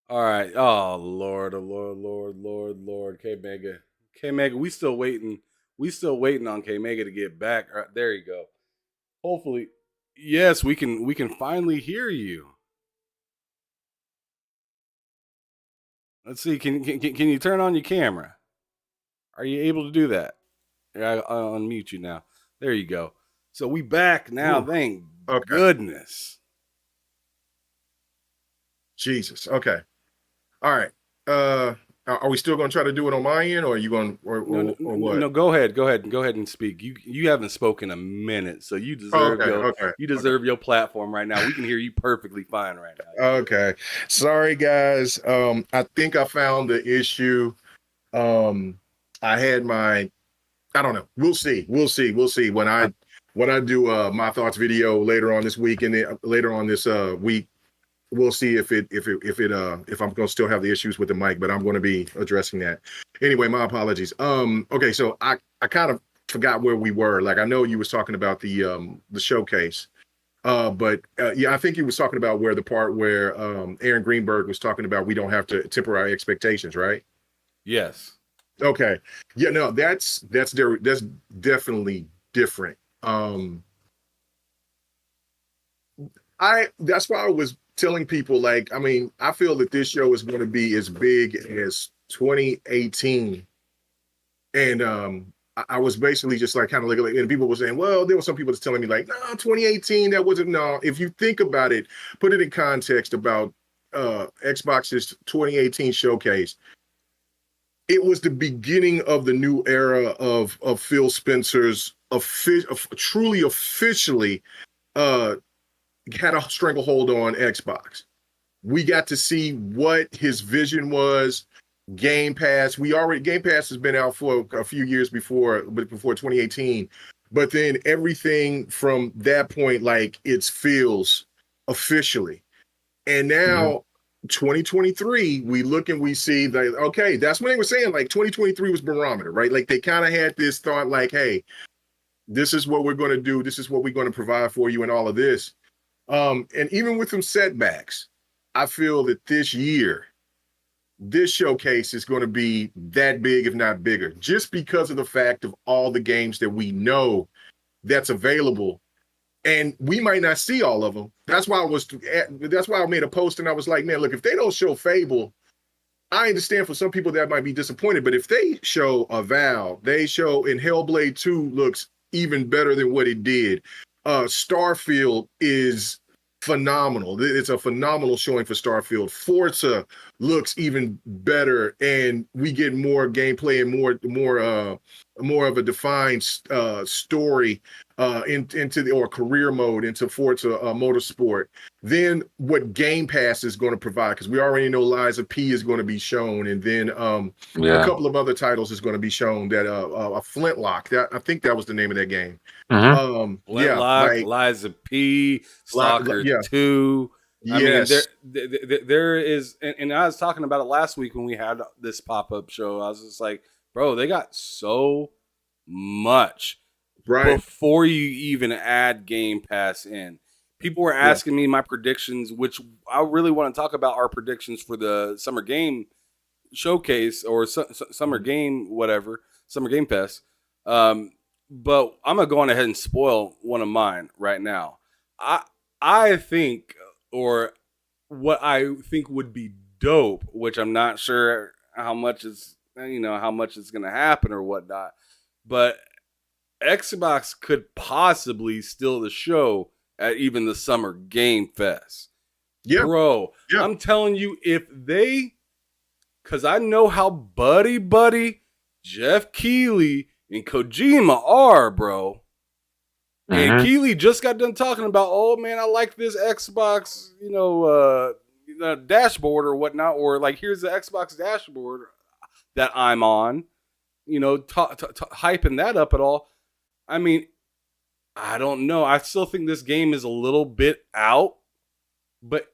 All right. Oh Lord, oh Lord, Lord, Lord, Lord. K Mega. K Mega, we still waiting. We still waiting on K Mega to get back. All right, there you go. Hopefully. Yes, we can finally hear you. Let's see. Can you turn on your camera? Are you able to do that? I'll unmute you now. There you go. So we back now. Ooh, Thank okay. goodness. Jesus. Okay. All right. Are we still going to try to do it on my end, or are you going, No, no, or no, what? no. Go ahead and speak. You haven't spoken a minute, so Oh, okay. Okay. you Okay. deserve your platform right now. We can hear you perfectly fine right now. You good? Okay. Sorry, guys. I think I found the issue. Um, I had my. I don't know. We'll see. We'll see. We'll see when I do my thoughts video later on this week and then later on this week. We'll see if I'm gonna still have the issues with the mic, but I'm gonna be addressing that. Anyway, my apologies. Okay, so I kind of forgot where we were. Like I know you was talking about the showcase. But yeah, I think he was talking about where the part where Aaron Greenberg was talking about we don't have to temper our expectations, right? Yes. Okay. Yeah, no, that's definitely different. I that's why I was telling people like I mean I feel that this show is going to be as big as 2018, and I was basically just like kind of like and people were saying, well, there were some people just telling me like, no, 2018 that wasn't no. If you think about it, put it in context about Xbox's 2018 showcase. It was the beginning of the new era of Phil Spencer's truly officially uh had a stranglehold on Xbox. We got to see what his vision was. Game Pass. Game Pass has been out for a few years before 2018. But then everything from that point, like it's feels officially. And Mhm. now 2023, we look and we see that okay, that's when they were saying like 2023 was barometer, right? Like they kind of had this thought like, hey, this is what we're going to do, this is what we're going to provide for you, and all of this. And even with some setbacks, I feel that this showcase is going to be that big, if not bigger, just because of the fact of all the games that we know that's available. And we might not see all of them. That's why I made a post and I was like, man, look, if they don't show Fable, I understand for some people that might be disappointed, but if they show a Val, they show in Hellblade 2 looks even better than what it did. Starfield is phenomenal. It's a phenomenal showing for Starfield. Forza looks even better, and we get more gameplay and more of a defined story into the or career mode into Forza Motorsport. Then what Game Pass is going to provide, because we already know Lies of P is going to be shown, and then a Yeah. couple of other titles is going to be shown. That a Flintlock, that I think that was the name of that game. Hmm. Yeah, Flintlock, like Liza P, Stalker yeah, 2. I mean, yes, there is, and I was talking about it last week when we had this pop up show. I was just like, bro, they got so much right, before you even add Game Pass in. People were yeah, asking me my predictions, which I really want to talk about our predictions for the summer game showcase or summer game, whatever, summer game fest. Um, but I'm gonna go on ahead and spoil one of mine right now. I I think, or what I think would be dope, which I'm not sure how much is how much is gonna happen or whatnot, but Xbox could possibly steal the show at even the summer game fest, yeah, bro. yeah, I'm telling you, if they because I know how buddy Jeff Keighley and Kojima are, bro. And Hmm. Keighley just got done talking about, oh man, I like this Xbox, dashboard or whatnot, or like here's the Xbox dashboard that I'm on, hyping that up at all. I mean, I don't know. I still think this game is a little bit out, but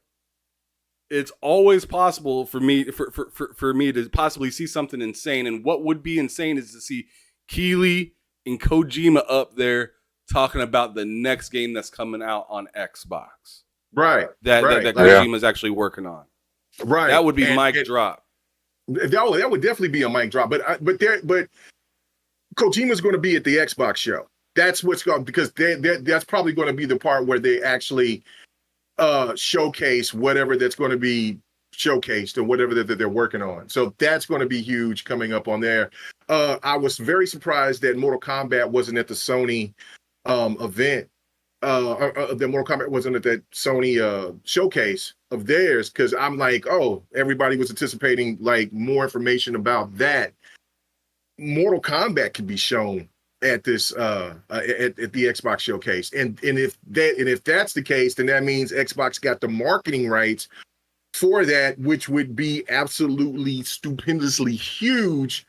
it's always possible for me for me to possibly see something insane. And what would be insane is to see Keeley and Kojima up there talking about the next game that's coming out on Xbox right, that right. that Like Yeah. Kojima is actually working on. Right. That would be mic drop. That would definitely be a mic drop. But Kojima's going to be at the Xbox show. That's what's going, because that's probably going to be the part where they actually showcase whatever that's going to be showcased and whatever that they're working on. So that's going to be huge coming up on there. I was very surprised that Mortal Kombat wasn't at the Sony event. That Mortal Kombat wasn't at that Sony showcase of theirs, because I'm like, oh, everybody was anticipating like more information about that. Mortal Kombat could be shown at this at the Xbox showcase, and if that's the case, then that means Xbox got the marketing rights for that, which would be absolutely stupendously huge.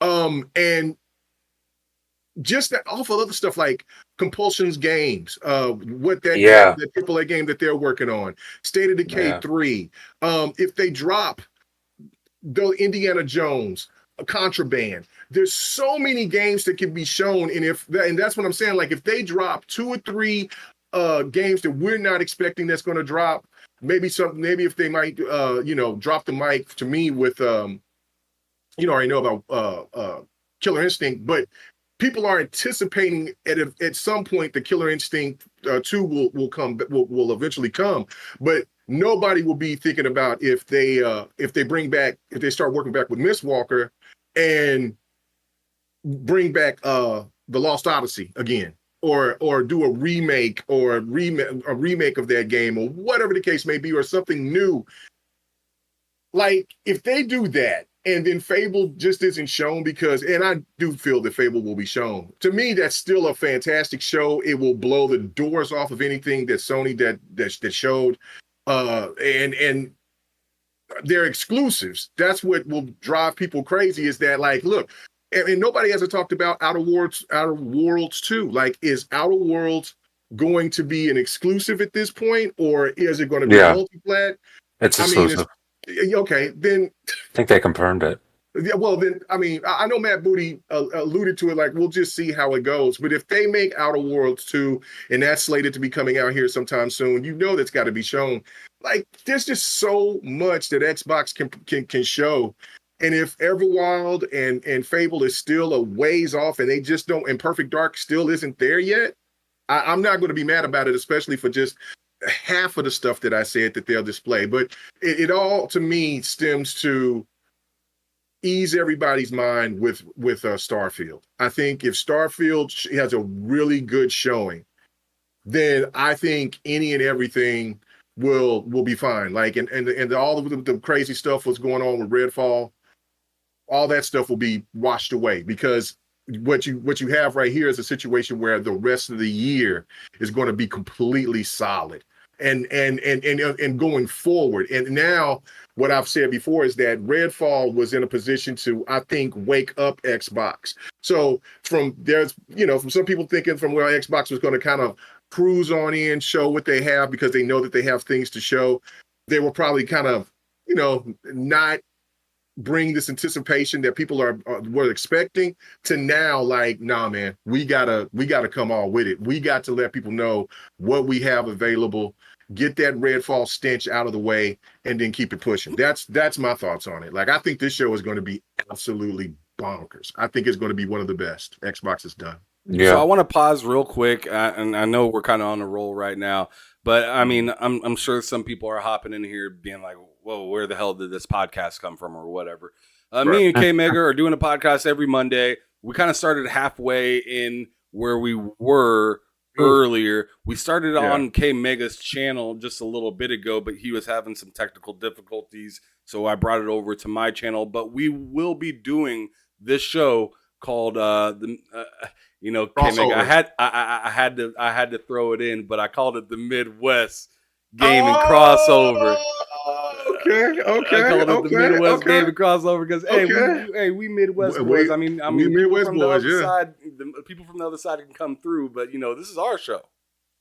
And just that awful other stuff like Compulsion's games, what that the AAA game that they're working on, State of Decay 3. If they drop the Indiana Jones, Contraband, there's so many games that can be shown, and that's what I'm saying. Like if they drop 2 or 3 games that we're not expecting that's going to drop, maybe if they might drop the mic to me with I already know about Killer Instinct, but people are anticipating at some point the Killer Instinct 2 will eventually come, but nobody will be thinking about if they start working back with Mistwalker and bring back the Lost Odyssey again, or do a remake or a remake of that game, or whatever the case may be, or something new. Like if they do that and then Fable just isn't shown, and I do feel that Fable will be shown. To me, that's still a fantastic show. It will blow the doors off of anything that Sony that showed. And they're exclusives. That's what will drive people crazy, is that, like, look, and nobody hasn't talked about Outer Worlds 2. Like, is Outer Worlds going to be an exclusive at this point, or is it going to be multi-plat? It's exclusive. Okay, then I think they confirmed it. Yeah, well, then, I mean, I know Matt Booty alluded to it, like, we'll just see how it goes. But if they make Outer Worlds 2, and that's slated to be coming out here sometime soon, that's got to be shown. Like, there's just so much that Xbox can show. And if Everwild and Fable is still a ways off, and they just don't, and Perfect Dark still isn't there yet, I'm not going to be mad about it, especially for just half of the stuff that I said that they'll display. But it all, to me, stems to ease everybody's mind with Starfield. I think if Starfield has a really good showing, then I think any and everything will be fine. Like, and all of the crazy stuff was going on with Redfall, all that stuff will be washed away, because what you have right here is a situation where the rest of the year is going to be completely solid. And going forward. And now what I've said before is that Redfall was in a position to, I think, wake up Xbox. So from some people thinking from where Xbox was going to kind of cruise on in, show what they have because they know that they have things to show, they will probably kind of, not bring this anticipation that people were expecting, to now, like, nah, man, we gotta come all with it. We got to let people know what we have available, get that Redfall stench out of the way, and then keep it pushing. That's my thoughts on it. Like, I think this show is going to be absolutely bonkers. I think it's going to be one of the best Xbox has done. Yeah. So I want to pause real quick, and I know we're kind of on the roll right now, but I mean, I'm sure some people are hopping in here being like, whoa, where the hell did this podcast come from, or whatever. Me and K Mega are doing a podcast every Monday. We kind of started halfway in where we were earlier. We started on K Mega's channel just a little bit ago, but he was having some technical difficulties, so I brought it over to my channel. But we will be doing this show called K Mega. I had to throw it in, but I called it the Midwest Gaming Crossover. Okay. I called it the Midwest Gaming Crossover because we Midwest boys. I mean, we Midwest boys. People from the other side can come through, but this is our show.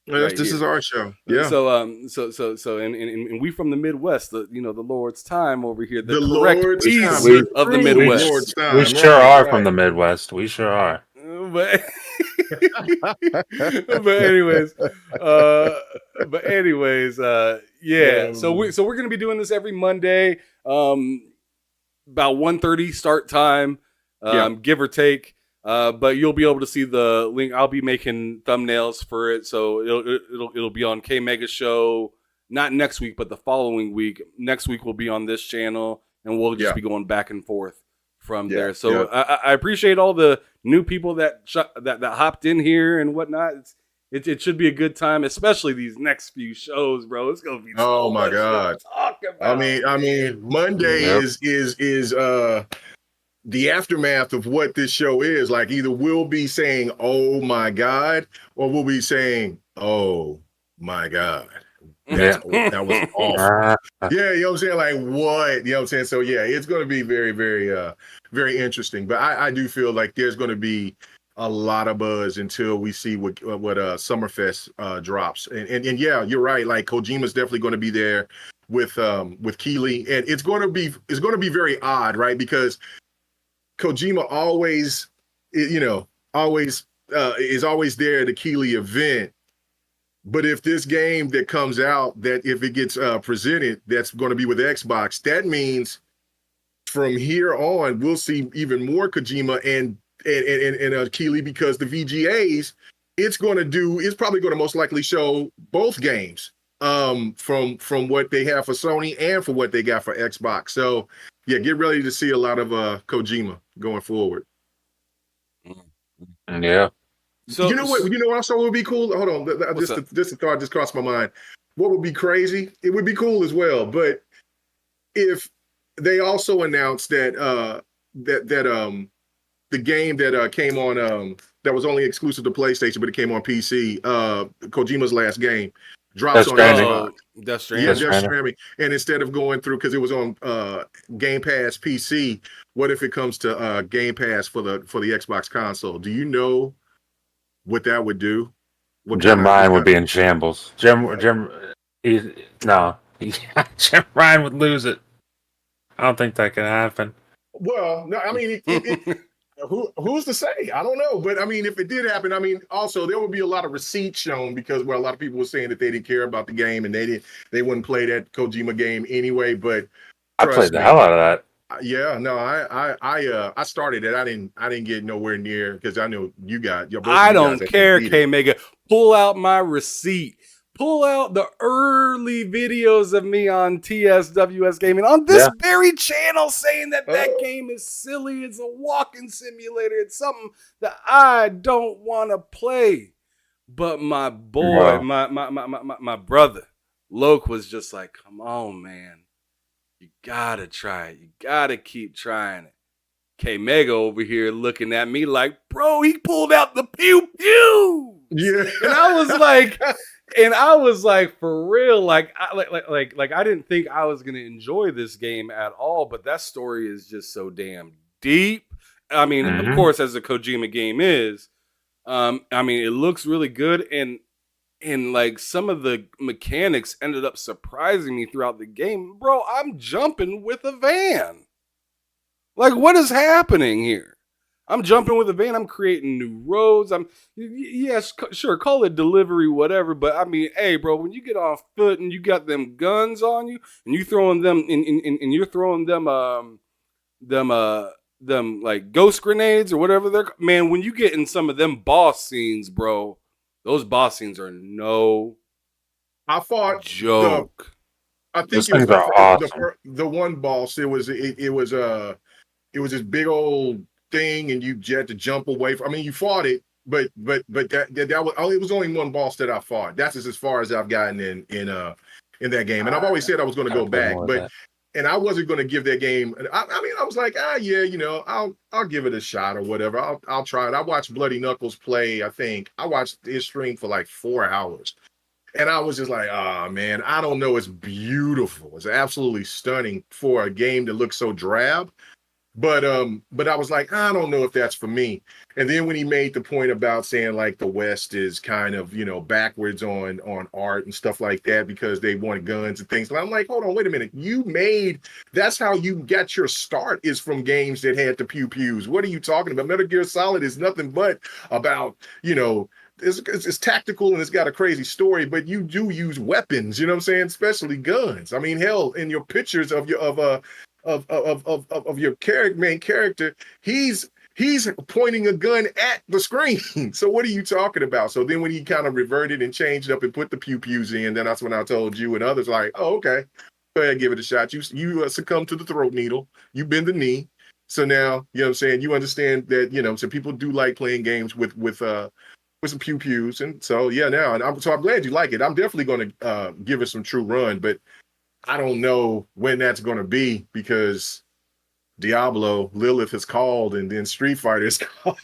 Yes, this is our show. Yeah. So and we from the Midwest, the Lord's time over here, the correct Lord's piece time. of the Midwest. We sure are from the Midwest. We sure are. But uh, yeah. So we're gonna be doing this every Monday, about 1:30 start time, give or take. But you'll be able to see the link. I'll be making thumbnails for it, so it'll be on K Mega Show. Not next week, but the following week. Next week will be on this channel, and we'll just be going back and forth from there. So I appreciate all the new people that hopped in here and whatnot. It should be a good time, especially these next few shows, bro. It's gonna be oh my god. to talk about. I mean, Monday is the aftermath of what this show is. Like, either we'll be saying, "Oh my god," or we'll be saying, "Oh my god." That was awful. Yeah, you know what I'm saying? Like, what? You know what I'm saying? So yeah, it's going to be very, very, very interesting. But I do feel like there's going to be a lot of buzz until we see what Summerfest drops. And yeah, you're right. Like, Kojima's definitely going to be there with Keeley, and it's going to be very odd, right? Because Kojima always, is always there at the Keeley event. But if this game that comes out, that if it gets presented, that's going to be with Xbox, that means from here on, we'll see even more Kojima and Keeley, because the VGAs, it's probably going to most likely show both games from what they have for Sony and for what they got for Xbox. So yeah, get ready to see a lot of Kojima going forward. Yeah. So you know what? You know also would be cool. Hold on, just a thought just crossed my mind. What would be crazy? It would be cool as well. But if they also announced that the game that came on that was only exclusive to PlayStation, but it came on PC, Kojima's last game, drops on Xbox. Death Stranding. Yeah, Death Stranding. And instead of going through, because it was on Game Pass PC, what if it comes to Game Pass for the Xbox console? Do you know what that would do? Jim Ryan would be in shambles. Jim Ryan would lose it. I don't think that can happen. Well, no, I mean, who's to say? I don't know. But I mean, if it did happen, I mean, also there would be a lot of receipts shown, because a lot of people were saying that they didn't care about the game and they wouldn't play that Kojima game anyway. But I played the hell out of that. Yeah, no, I started it. I didn't get nowhere near, because I know you got. I don't care, K Mega. Pull out my receipt. Pull out the early videos of me on TSWS Gaming on this very channel, saying that game is silly. It's a walking simulator. It's something that I don't want to play. But my boy, my brother, Loke, was just like, "Come on, man. You gotta try it. You gotta keep trying it." K Mega over here looking at me like, "Bro, he pulled out the pew pew." Yeah, and I was like, for real, like I didn't think I was gonna enjoy this game at all. But that story is just so damn deep. I mean, of course, as a Kojima game is, I mean, it looks really good, and like some of the mechanics ended up surprising me throughout the game. Bro, I'm jumping with a van. Like, what is happening here? I'm jumping with a van. I'm creating new roads. Sure, call it delivery, whatever. But I mean, hey, bro, when you get off foot and you got them guns on you and you throwing them and you're throwing them like ghost grenades or whatever man, when you get in some of them boss scenes, bro. Those boss scenes are no joke. I think it was awesome. The one boss. It was this big old thing, and you had to jump away from. I mean, you fought it, but that was it was only one boss that I fought. That's as far as I've gotten in that game. And I've always said I was going to go back, and I wasn't going to give that game. I mean, I was like, I'll give it a shot or whatever. I'll try it. I watched Bloody Knuckles play. I think I watched his stream for like 4 hours, and I was just like, oh man, I don't know. It's beautiful. It's absolutely stunning for a game that looks so drab. But I was like, I don't know if that's for me. And then when he made the point about saying like the West is kind of, backwards on art and stuff like that because they want guns and things. And I'm like, hold on, wait a minute. That's how you got your start, is from games that had the pew pews. What are you talking about? Metal Gear Solid is nothing but about, it's tactical and it's got a crazy story, but you do use weapons, you know what I'm saying? Especially guns. I mean, hell, in your pictures of your main character, he's pointing a gun at the screen. So what are you talking about? So then when he kind of reverted and changed up and put the pew pews in, then that's when I told you and others like, oh, okay, go ahead, give it a shot. You succumb to the throat needle. You bend the knee. So now, you know what I'm saying, you understand that, some people do like playing games with some pew pews. And so, yeah, now, I'm glad you like it. I'm definitely going to give it some true run, but I don't know when that's going to be, because Diablo, Lilith is called, and then Street Fighter is called,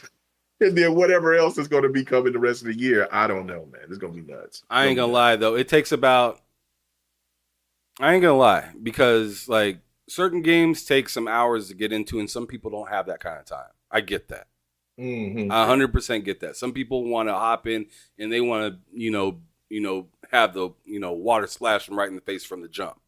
and then whatever else is going to be coming the rest of the year. I don't know, man. It's going to be nuts. I ain't gonna lie though. It takes about. I ain't gonna lie, because like certain games take some hours to get into, and some people don't have that kind of time. I get that. Mm-hmm. I 100% get that. Some people want to hop in and they want to, have the, water splash them right in the face from the jump.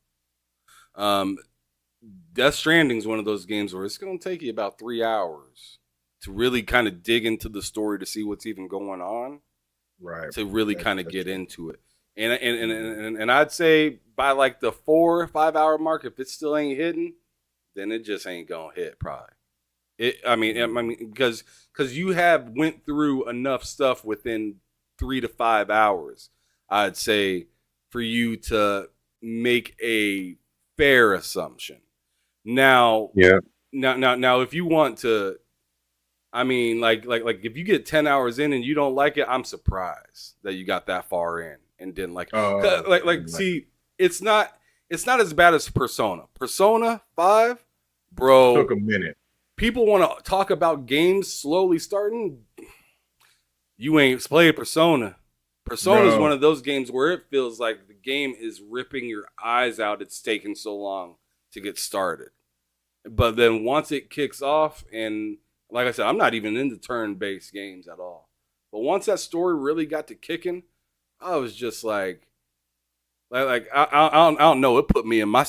Death Stranding is one of those games where it's going to take you about 3 hours to really kind of dig into the story to see what's even going on, Right. to really kind of get into it. And I'd say by like the 4 or 5 hour mark, if it still ain't hitting, then it just ain't gonna hit probably. Because you have went through enough stuff within 3 to 5 hours, I'd say, for you to make a fair assumption. Now, now, if you want to, like if you get 10 hours in and you don't like it, I'm surprised that you got that far in and didn't like it. See, it's not as bad as Persona. Persona 5, bro. Took a minute. People want to talk about games slowly starting. You ain't played Persona. Persona is one of those games where it feels like the game is ripping your eyes out. It's taken so long to get started. But then once it kicks off, and like I said, I'm not even into turn-based games at all. But once that story really got to kicking, I was just I don't know. It put me in my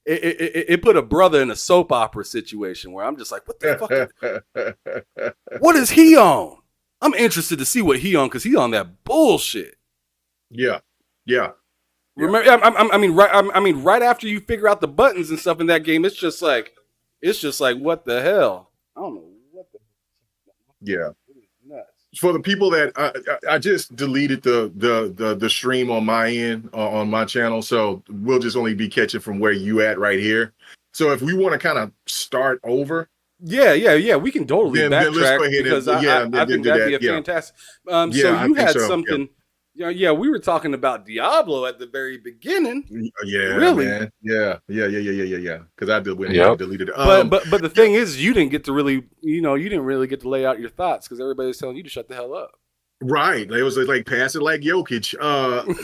it put a brother in a soap opera situation where I'm just like, what the fuck? What is he on? I'm interested to see what he on, because he on that bullshit. Yeah. Remember, right after you figure out the buttons and stuff in that game, it's just like, what the hell? I don't know what the. Yeah. For the people that I just deleted the stream on my end on my channel, so we'll just only be catching from where you at right here. So if we want to kind of start over, yeah, we can totally then backtrack, let's go ahead because and I think that'd be a fantastic. So you had something. Yeah, we were talking about Diablo at the very beginning. Yeah, really? Man. Yeah. Because I deleted it. But the thing is, you didn't get to really, you didn't really get to lay out your thoughts, because everybody was telling you to shut the hell up. Right. It was like pass it like Jokic.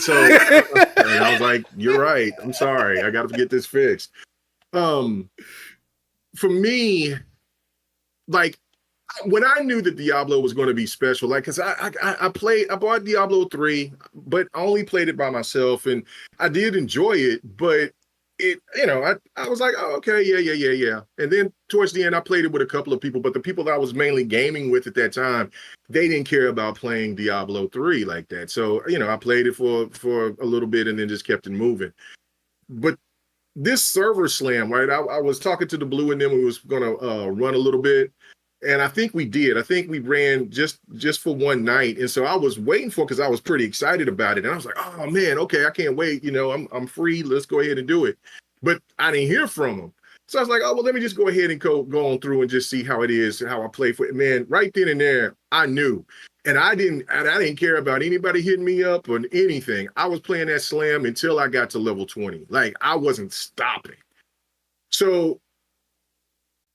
So and I was like, you're right. I'm sorry. I got to get this fixed. For me, like, when I knew that Diablo was going to be special, like, because I bought Diablo 3, but I only played it by myself, and I did enjoy it, but it, I was like, oh, okay, yeah. And then towards the end, I played it with a couple of people, but the people that I was mainly gaming with at that time, they didn't care about playing Diablo 3 like that. So, I played it for a little bit and then just kept it moving. But this server slam, right? I was talking to the Blue and them, we was going to run a little bit. And I think we did. I think we ran just for one night. And so I was waiting for it, because I was pretty excited about it. And I was like, oh, man, okay, I can't wait. I'm free. Let's go ahead and do it. But I didn't hear from them. So I was like, oh, well, let me just go ahead and go on through and just see how it is and how I play for it. Man, right then and there, I knew. And I didn't care about anybody hitting me up or anything. I was playing that slam until I got to level 20. Like, I wasn't stopping. So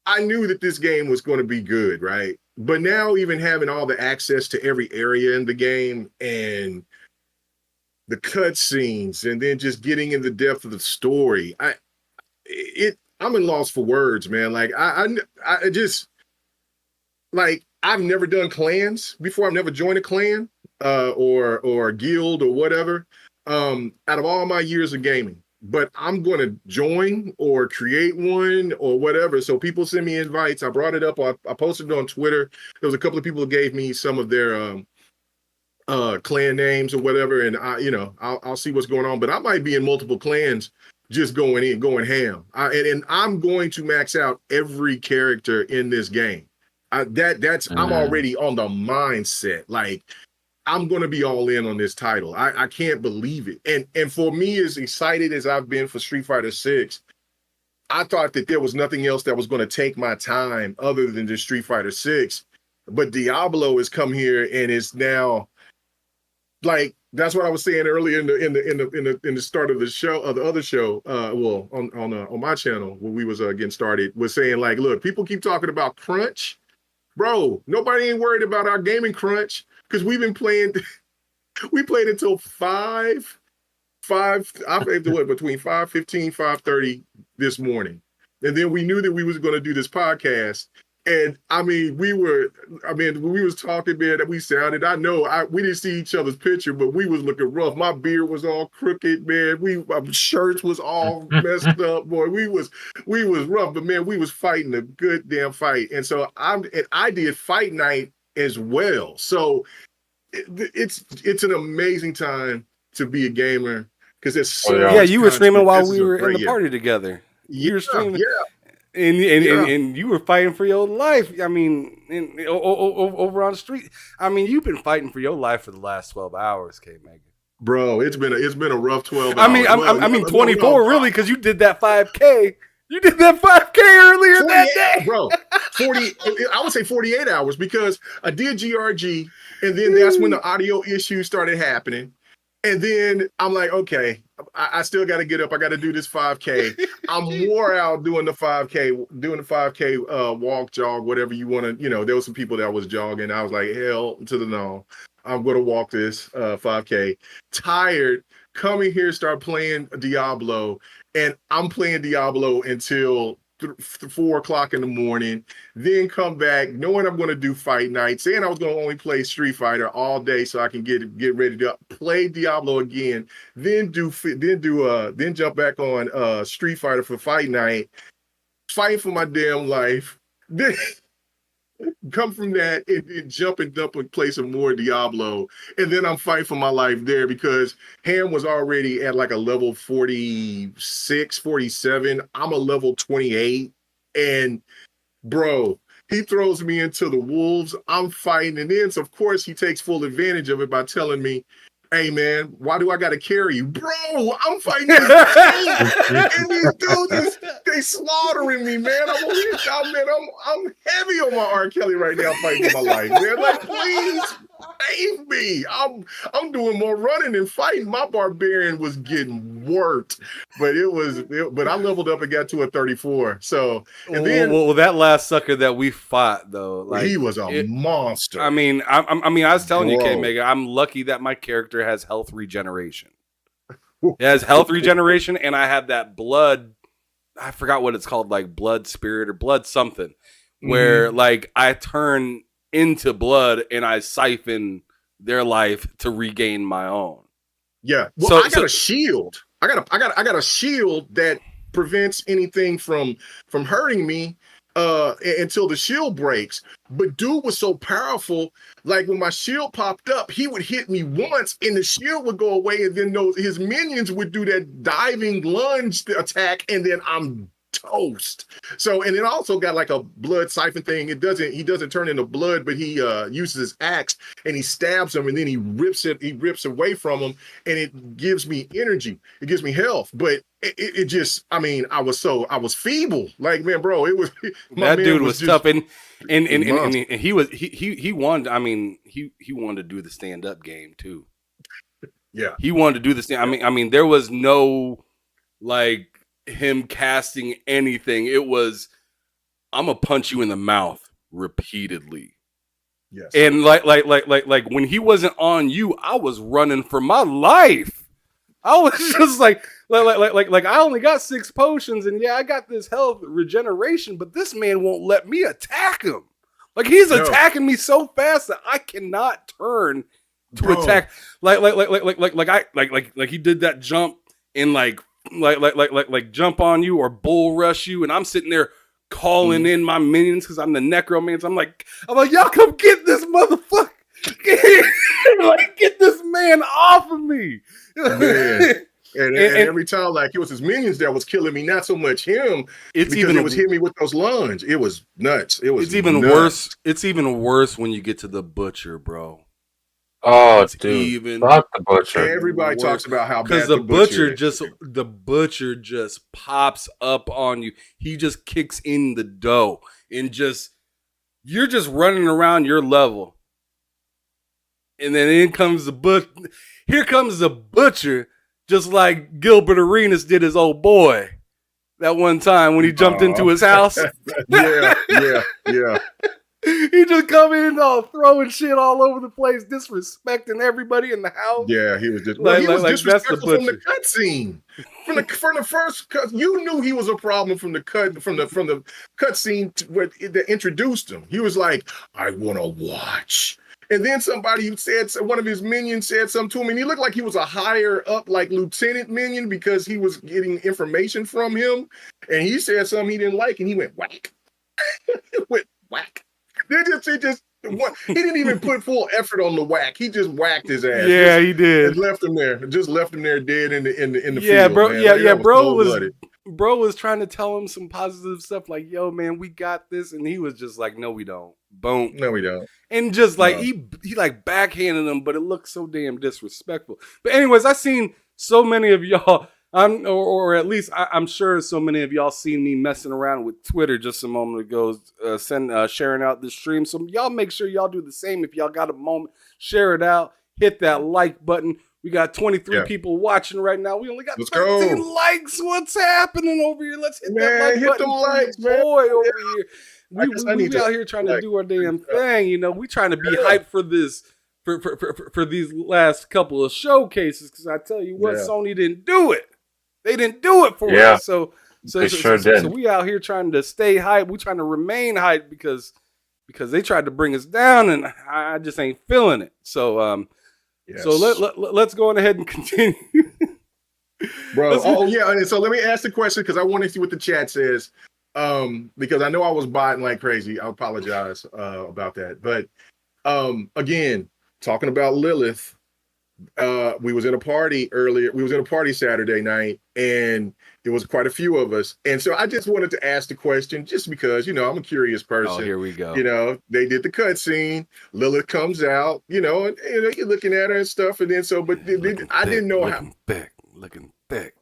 I knew that this game was going to be good, right? But now, even having all the access to every area in the game and the cutscenes, and then just getting in the depth of the story, I'm in loss for words, man. Like I just like I've never done clans before. I've never joined a clan or a guild or whatever. Out of all my years of gaming. But I'm going to join or create one or whatever. So people send me invites. I brought it up. I posted it on Twitter. There was a couple of people who gave me some of their clan names or whatever, and I'll see what's going on. But I might be in multiple clans, just going ham. And I'm going to max out every character in this game. I'm already on the mindset. Like, I'm going to be all in on this title. I can't believe it. And for me, as excited as I've been for Street Fighter 6, I thought that there was nothing else that was going to take my time other than just Street Fighter 6. But Diablo has come here and is now, like, that's what I was saying earlier in the start of the show, of the other show, on my channel when we was getting started, was saying, like, look, people keep talking about crunch. Bro, nobody ain't worried about our gaming crunch. Because we've been playing, we played until 5, between 5:15, 5:30 this morning. And then we knew that we was going to do this podcast. And we was talking, man, that we sounded, we didn't see each other's picture, but we was looking rough. My beard was all crooked, man. My shirts was all messed up, boy. We was rough, but man, we was fighting a good damn fight. And so I did fight night as well. So it's an amazing time to be a gamer because it's so you were streaming while we were in the party together. You were streaming, and you were fighting for your life. I mean, over on the street. I mean, you've been fighting for your life for the last 12 hours, K Mega. Bro, it's been a rough 12 hours. I mean 24 really, because you did that 5K. You did that 5K earlier that day. Bro, 40, I would say 48 hours because I did GRG, and then that's when the audio issues started happening. And then I'm like, okay, I still got to get up. I got to do this 5K. I'm wore out doing the 5K walk, jog, whatever you want to, there was some people that was jogging. I was like, hell to the no. I'm going to walk this 5K. Tired, coming here, start playing Diablo. And I'm playing Diablo until 4 o'clock in the morning, then come back knowing I'm going to do fight night, saying I was going to only play Street Fighter all day so I can get ready to play Diablo again, then jump back on Street Fighter for fight night, fight for my damn life, then come from that and jump and dump and play some more Diablo. And then I'm fighting for my life there because Ham was already at like a level 46, 47. I'm a level 28. And bro, he throws me into the wolves. I'm fighting. And then, of course, he takes full advantage of it by telling me, hey man, why do I gotta carry you? Bro, I'm fighting this game. And these dudes, they slaughtering me, man. I'm heavy on my R. Kelly right now fighting for my life, man. Like, please save me. I'm doing more running than fighting. My barbarian was getting worked. But but I leveled up and got to a 34. So and then that last sucker that we fought though, like he was a monster. I mean, I was telling you, K Mega, I'm lucky that my character has health regeneration. It has health regeneration, and I have that blood. I forgot what it's called, like blood spirit or blood something, where like I turn into blood and I siphon their life to regain my own. Yeah. Well, I got a shield. I got a shield that prevents anything from hurting me until the shield breaks. But dude was so powerful, like when my shield popped up, he would hit me once and the shield would go away, and then his minions would do that diving lunge attack, and then I'm toast. So, and it also got like a blood siphon thing. He doesn't turn into blood, but he uses his axe and he stabs him, and then he rips away from him, and it gives me energy. It gives me health. But it just, I was feeble. Like, man, bro, it was that dude was tough, and he wanted. I mean, he wanted to do the stand up game too. Yeah, he wanted to do the stand. I mean, there was no like him casting anything. It was, I'm gonna punch you in the mouth repeatedly. Yes. And like when he wasn't on you, I was running for my life. I was just like like I only got 6 potions, and yeah, I got this health regeneration, but this man won't let me attack him. Like he's attacking me so fast that I cannot turn to attack. Like he did that jump and like jump on you or bull rush you, and I'm sitting there calling in my minions because I'm the necromancer. I'm like, y'all come get this motherfucker. Like, get this man off of me. Man. And every time, like, it was his minions that was killing me, not so much him. It was hitting me with those lunge. It was nuts. It's even worse. It's even worse when you get to the butcher, bro. Oh, dude! Fuck the butcher. Everybody talks about how bad the butcher just pops up on you. He just kicks in the dough and you're just running around your level, and then in comes the butcher. Here comes the butcher. Just like Gilbert Arenas did his old boy that one time when he jumped into his house. yeah. He just come in all throwing shit all over the place, disrespecting everybody in the house. Yeah, he was just he was disrespectful from the cutscene. From the first cut, you knew he was a problem from the cutscene that introduced him. He was like, "I want to watch." And then one of his minions said something to him, and he looked like he was a higher up, like lieutenant minion, because he was getting information from him. And he said something he didn't like, and he went whack. Went whack. He didn't even put full effort on the whack. He just whacked his ass. Yeah, he did. And left him there. Just left him there dead in the field. Yeah, bro. Man. Yeah, bro was trying to tell him some positive stuff, like, "Yo, man, we got this," and he was just like, "No, we don't." Boom. No, we don't. And just like he like backhanded him, but it looked so damn disrespectful. But anyways, I seen so many of y'all. Or at least I'm sure so many of y'all seen me messing around with Twitter just a moment ago, sharing out this stream. So y'all make sure y'all do the same. If y'all got a moment, share it out. Hit that like button. We got 23 people watching right now. We only got 13 likes. What's happening over here? Let's hit that like button. Them likes, boy, over here. We out here trying to do our damn thing. You know, we trying to be hyped for this. For these last couple of showcases, because I tell you what, Sony didn't do it. They didn't do it for us. So we out here trying to stay hyped. We trying to remain hyped because they tried to bring us down, and I just ain't feeling it. So so let's go on ahead and continue. Bro, and so let me ask the question, because I want to see what the chat says. Because I know I was botting like crazy. I apologize about that. But again, talking about Lilith. We was in a party earlier. We was in a party Saturday night, and there was quite a few of us. And so I just wanted to ask the question, just because, I'm a curious person. Oh, here we go. They did the cutscene. Lilith comes out, and you're looking at her and stuff. And then I didn't know how. Looking thick.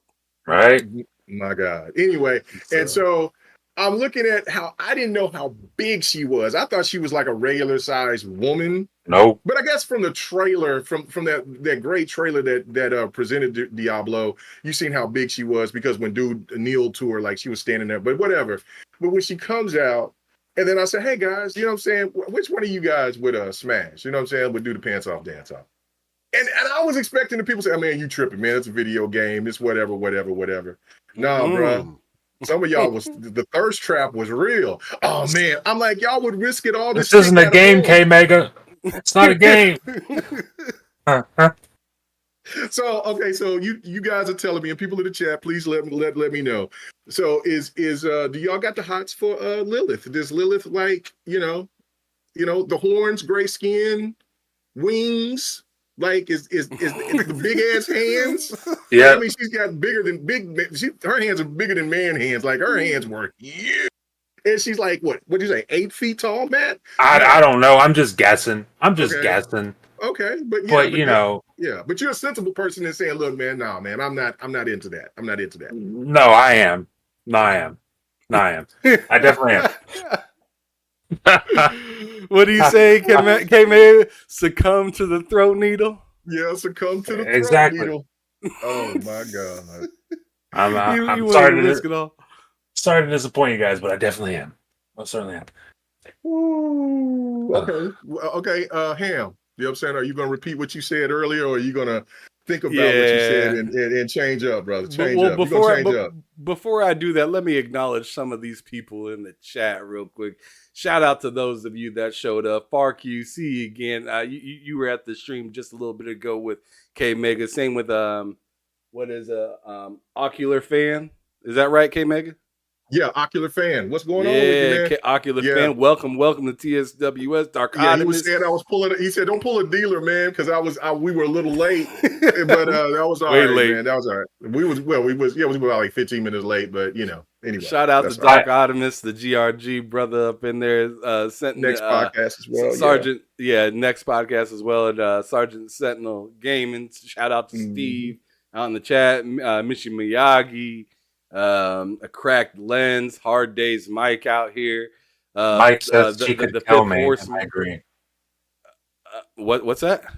Right? My God. Anyway, and so I'm looking at how I didn't know how big she was. I thought she was like a regular sized woman. No. But I guess from the trailer, from that great trailer that presented Diablo, you seen how big she was, because when dude kneeled to her, like, she was standing there, but whatever. But when she comes out, and then I said, "Hey guys, you know what I'm saying? Which one of you guys would smash? You know what I'm saying? Would do the pants off dance off?" And I was expecting the people to say, "Man, you tripping, man. It's a video game. It's whatever. Nah, bro. Some of y'all the thirst trap was real. Oh man, I'm like, y'all would risk it all. This isn't a game, K Mega. It's not a game. So you guys are telling me, and people in the chat, please let me know. So do y'all got the hots for Lilith? Does Lilith, like, the horns, gray skin, wings? Like, is the big ass hands? Yeah. I mean, she's got her hands are bigger than man hands. Like, her hands were huge. And she's like, what did you say, 8 feet tall, Matt? I don't know. I'm just guessing. Guessing. Okay, but but you're a sensible person in saying, "Look, man, no, man, I'm not into that. I'm not into that." No, I am. I definitely am. What do you say? Can succumb to the throat needle? Yeah, succumb to the throat needle. Oh my God! I'm sorry to risk it all. Sorry to disappoint you guys, but I definitely am. I certainly am. Ooh, okay. Ham. You know what I'm saying? Are you going to repeat what you said earlier, or are you going to think about what you said and change up, brother. Change up. Before I do that, let me acknowledge some of these people in the chat real quick. Shout out to those of you that showed up. FarQ, see you again. You were at the stream just a little bit ago with K Mega. Same with Ocular Fan. Is that right, K Mega? Yeah, Ocular Fan. What's going on with you, man? Ocular Fan. Welcome to TSWS. Dark Optimus. He was saying I was pulling. He said, "Don't pull a dealer, man," because we were a little late, but that was all right, man. That was all right. We was about like 15 minutes late, but anyway. Shout out to Dark Optimus, the GRG brother up in there. Next podcast as well. Sergeant, next podcast as well. And Sergeant Sentinel Gaming. Shout out to Steve out in the chat. Michi Miyagi. A cracked lens, hard days. Mike out here. Mike says she could kill me. I agree. What's that?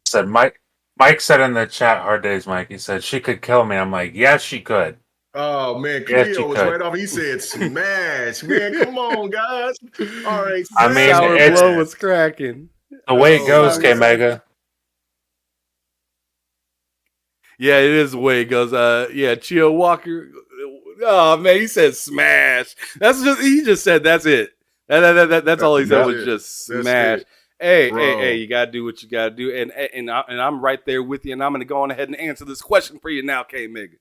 Said Mike. Mike said in the chat, hard days. Mike. He said she could kill me. I'm like, yes, she could. Oh man, Cleo was right off. He said, "Smash, man! Come on, guys! All right." I mean, Sour Blow was cracking. The way it goes, K Mega. Yeah, it is the way it goes. Chio Walker. Oh man, he said smash. He just said that's it. That's all he said was just smash. Hey, you gotta do what you gotta do, and I'm right there with you, and I'm gonna go on ahead and answer this question for you now, K Mega.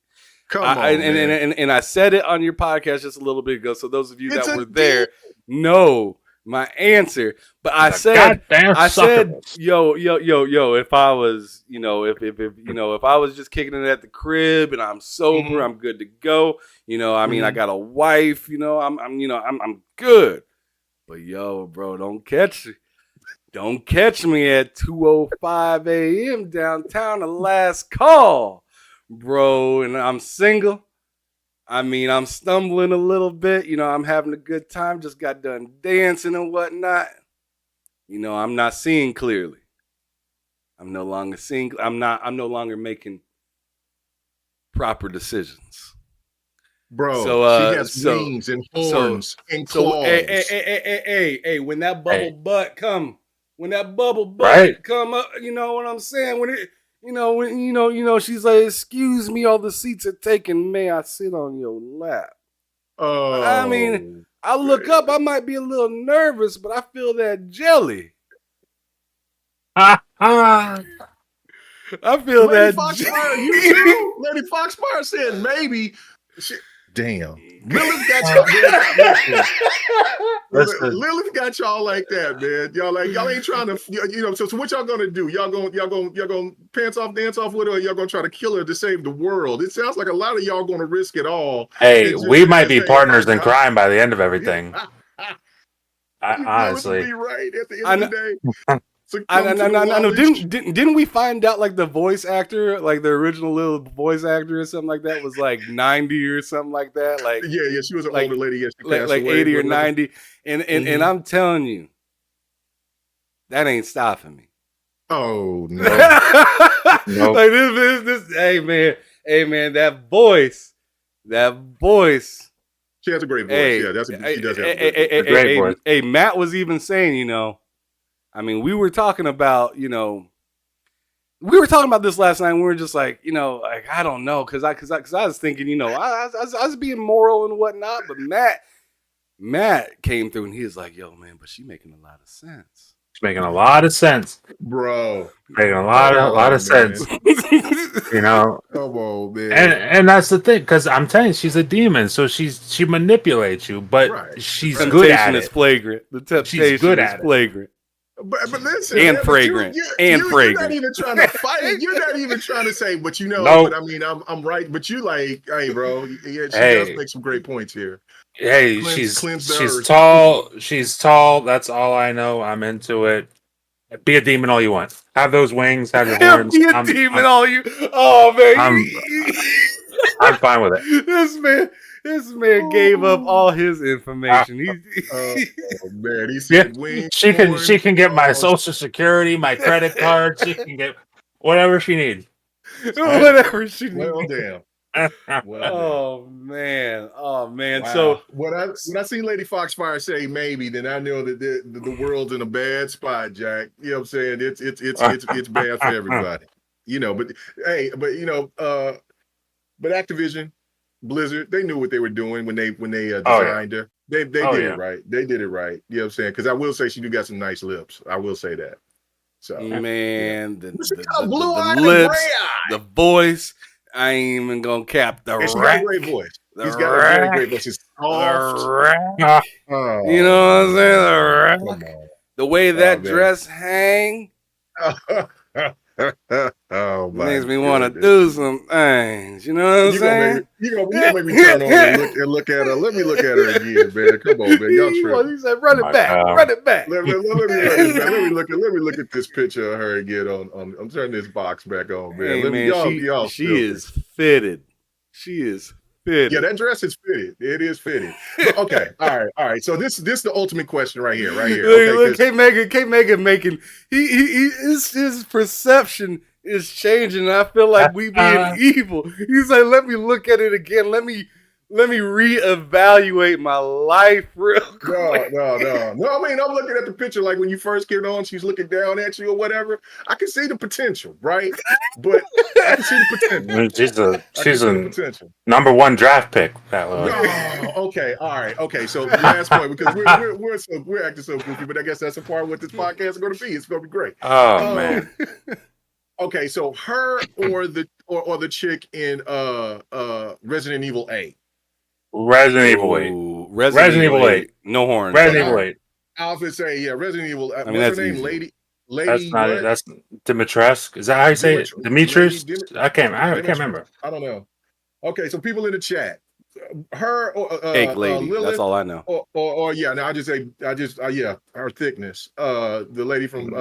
Come on, man. And I said it on your podcast just a little bit ago, so those of you that were there know my answer. But I said, yo, if I was, if I was just kicking it at the crib and I'm sober, I'm good to go. I got a wife. I'm good. But yo, bro, don't catch me at 2:05 a.m. downtown. The last call, bro, and I'm single. I'm stumbling a little bit. I'm having a good time. Just got done dancing and whatnot. I'm not seeing clearly. I'm no longer seeing. I'm no longer making proper decisions. Bro, she has wings and horns and claws. Hey, when that bubble butt come up, you know what I'm saying? When it she's like, "Excuse me, all the seats are taken. May I sit on your lap?" Oh, I look up. I might be a little nervous, but I feel that jelly. I feel Lady that. Foxfire, you too? Lady Foxfire said maybe. Damn. Lilith got y'all like that, man. Y'all ain't trying to, so what y'all gonna do? Y'all gonna pants off, dance off with her, or y'all gonna try to kill her to save the world? It sounds like a lot of y'all gonna risk it all. Hey, we might be partners in crime by the end of everything. Honestly. Be right at the end of the day. I know. Didn't we find out like the voice actor, like the original little voice actor or something like that, was like 90 or something like that? Like yeah, she was an older lady. Yeah, she passed like away, 80 or 90, and I'm telling you, that ain't stopping me. Oh no! Nope. Like this. Hey man, that voice. She has a great voice. She does have a great voice. Hey, Matt was even saying, we were talking about, this last night. And we were just like, I don't know, because I was thinking, I was being moral and whatnot. But Matt came through and he was like, "Yo, man, but she making a lot of sense. She's making a lot of sense, bro. Making a lot of sense. Come on, man. And that's the thing, because I'm telling you, she's a demon, so she manipulates you, but she's good at it. Flagrant. The temptation she's good is flagrant. But listen, and fragrant, You're not even trying to fight. You're not even trying to say, but nope. But I'm right. But you like, hey, bro, she does make some great points here. Hey, she's tall. She's tall. That's all I know. I'm into it. Be a demon all you want. Have those wings. Have your horns. Be a demon all you. Oh man, I'm fine with it. This man gave up all his information. Man, he said wings. She can get my social security, my credit card. She can get whatever she needs. Whatever she needs. Well, damn. Oh man. Wow. So when I see Lady Foxfire say maybe, then I know that the world's in a bad spot, Jack. You know what I'm saying? It's bad for everybody. But hey, but Activision, Blizzard, they knew what they were doing when they designed her. They did it right. They did it right. You know what I'm saying? Because I will say she do got some nice lips. I will say that. So man, the lips, the voice. I ain't even gonna cap the and she rack. got a great voice. She's got a very great voice. She's soft. You know what I'm saying? The way that dress hang. Oh, makes me want to do some things. You know what I'm saying? You gonna make me turn on and look at her. Let me look at her again, man. Come on, man. Y'all tripping. He said, "Run it back, run it back." Let me look at this picture of her again. I'm turning this box back on, man. Hey, she is fitted. She is fitted. Yeah, that dress is fitted. It is fitted. Okay, all right. So this is the ultimate question right here. Look, K Megan making his perception is changing. I feel like we being evil. He's like, let me look at it again. Let me reevaluate my life real quick. No. I mean, I'm looking at the picture like when you first get on, she's looking down at you or whatever. I can see the potential, right? But I can see the potential. She's a number 1 draft pick. Okay, all right, okay. So last point, because we're acting so goofy, but I guess that's a part of what this podcast is going to be. It's going to be great. Oh man. Okay, so her or the chick in Resident Evil 8. Resident Evil 8. Resident Evil 8. No horns. Resident Evil 8. I was gonna say, Resident Evil. I mean, what's her name? Lady. That's not it. That's Dimitrescu. Is that how you say it? Demetrius? I can't remember. I don't know. Okay, so people in the chat, her or Cake lady. Lilith, that's all I know. Or yeah. Now her thickness. The lady from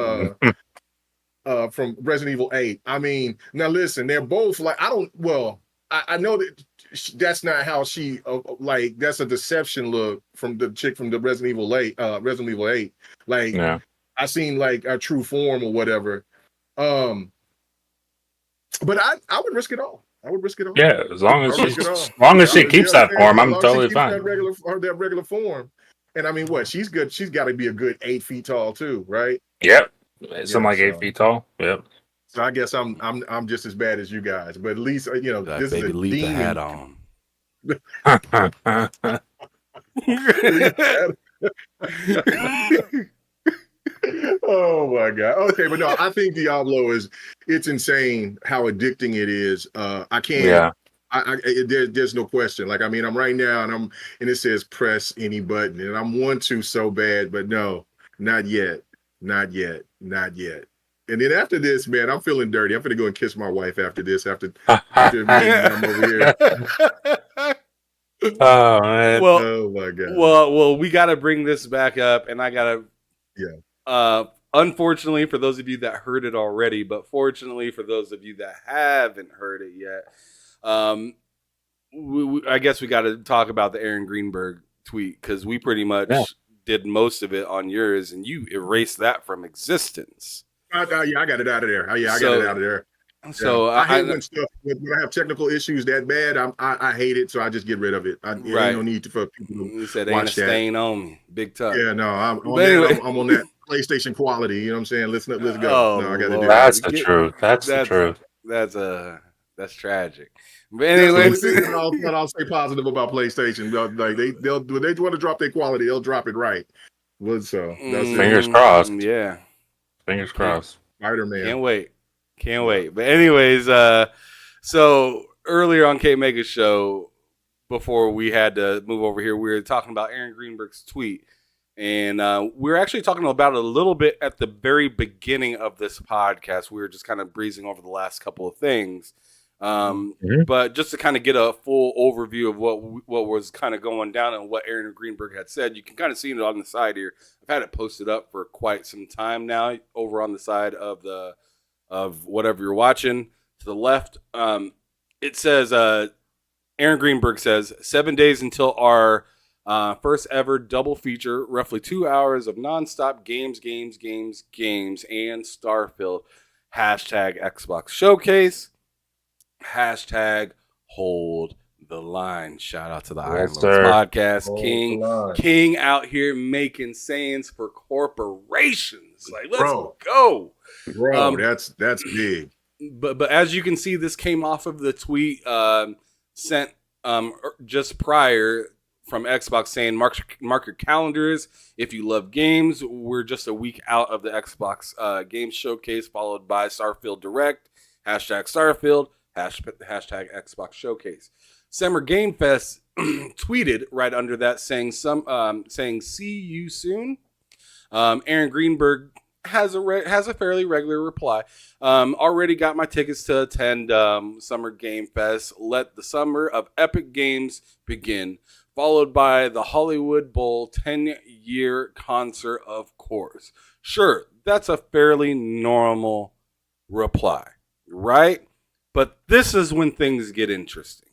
Resident Evil 8. I mean, now listen, they're both like I know that that's not how she like. That's a deception look from the chick from the Resident Evil 8. Like, yeah. I seen like a true form or whatever. But I would risk it all. Yeah, as long as she keeps that form, I'm totally fine. That regular form. And I mean, what? She's good. She's got to be a good 8 feet tall too, right? Yep. Something like 8 feet tall. Yep. So I guess I'm just as bad as you guys, but at least this is a leave demon. The hat on. Oh my god. Okay, but no, I think Diablo it's insane how addicting it is. I can't. Yeah. There's no question. Like, I mean, I'm right now and it says press any button, and I'm want to so bad, but no, not yet. And then after this, man, I'm feeling dirty. I'm gonna go and kiss my wife after this. After I'm over here. Oh man. Well, oh my god. Well, we got to bring this back up, and I gotta. Yeah. Unfortunately, for those of you that heard it already, but fortunately for those of you that haven't heard it yet, I guess we got to talk about the Aaron Greenberg tweet, because we pretty much did most of it on yours, and you erased that from existence. I got it out of there. I got it out of there. So I hate when I have technical issues that bad. I hate it, so I just get rid of it. Ain't no need for people to said, watch ain't a stain on me. Big time. Yeah, no, I'm on that PlayStation quality. You know what I'm saying? Let's go. Oh, no, I got to do that's the truth. That's the truth. That's tragic. But anyway, I'll say positive about PlayStation. Like when they want to drop their quality, they'll drop it right. So fingers crossed. Yeah, fingers crossed. Spider-Man. Can't wait. But anyways, so earlier on K Mega's show, before we had to move over here, we were talking about Aaron Greenberg's tweet. And we were actually talking about it a little bit at the very beginning of this podcast. We were just kind of breezing over the last couple of things. But just to kind of get a full overview of what was kind of going down and what Aaron Greenberg had said, you can kind of see it on the side here. I've had it posted up for quite some time now over on the side of whatever you're watching. To the left, it says, Aaron Greenberg says, 7 days until our first ever double feature, roughly 2 hours of nonstop games, and Starfield. Hashtag Xbox Showcase. Hashtag hold the line. Shout out to the Iron Lords Podcast. King out here making sayings for corporations. Like, let's go. Bro, that's big. but as you can see, this came off of the tweet sent just prior from Xbox saying, mark your calendars if you love games. We're just a week out of the Xbox Game Showcase, followed by Starfield Direct, hashtag Starfield, hashtag Xbox Showcase. Summer Game Fest tweeted right under that saying see you soon. Aaron Greenberg has a fairly regular reply. Already got my tickets to attend Summer Game Fest. Let the summer of epic games begin. Followed by the Hollywood Bowl 10-year concert, of course. Sure, that's a fairly normal reply, right? But this is when things get interesting.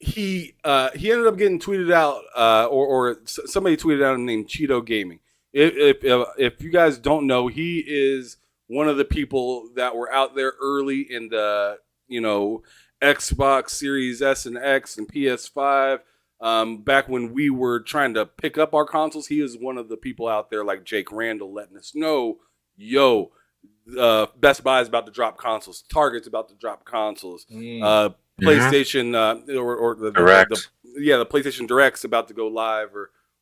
He ended up getting tweeted out, or somebody tweeted out named Cheeto Gaming. If you guys don't know, he is one of the people that were out there early in the Xbox Series S and X and PS5. Back when we were trying to pick up our consoles, he is one of the people out there like Jake Randall letting us know, Best Buy is about to drop consoles, Target's about to drop consoles, PlayStation or the PlayStation Direct's about to go live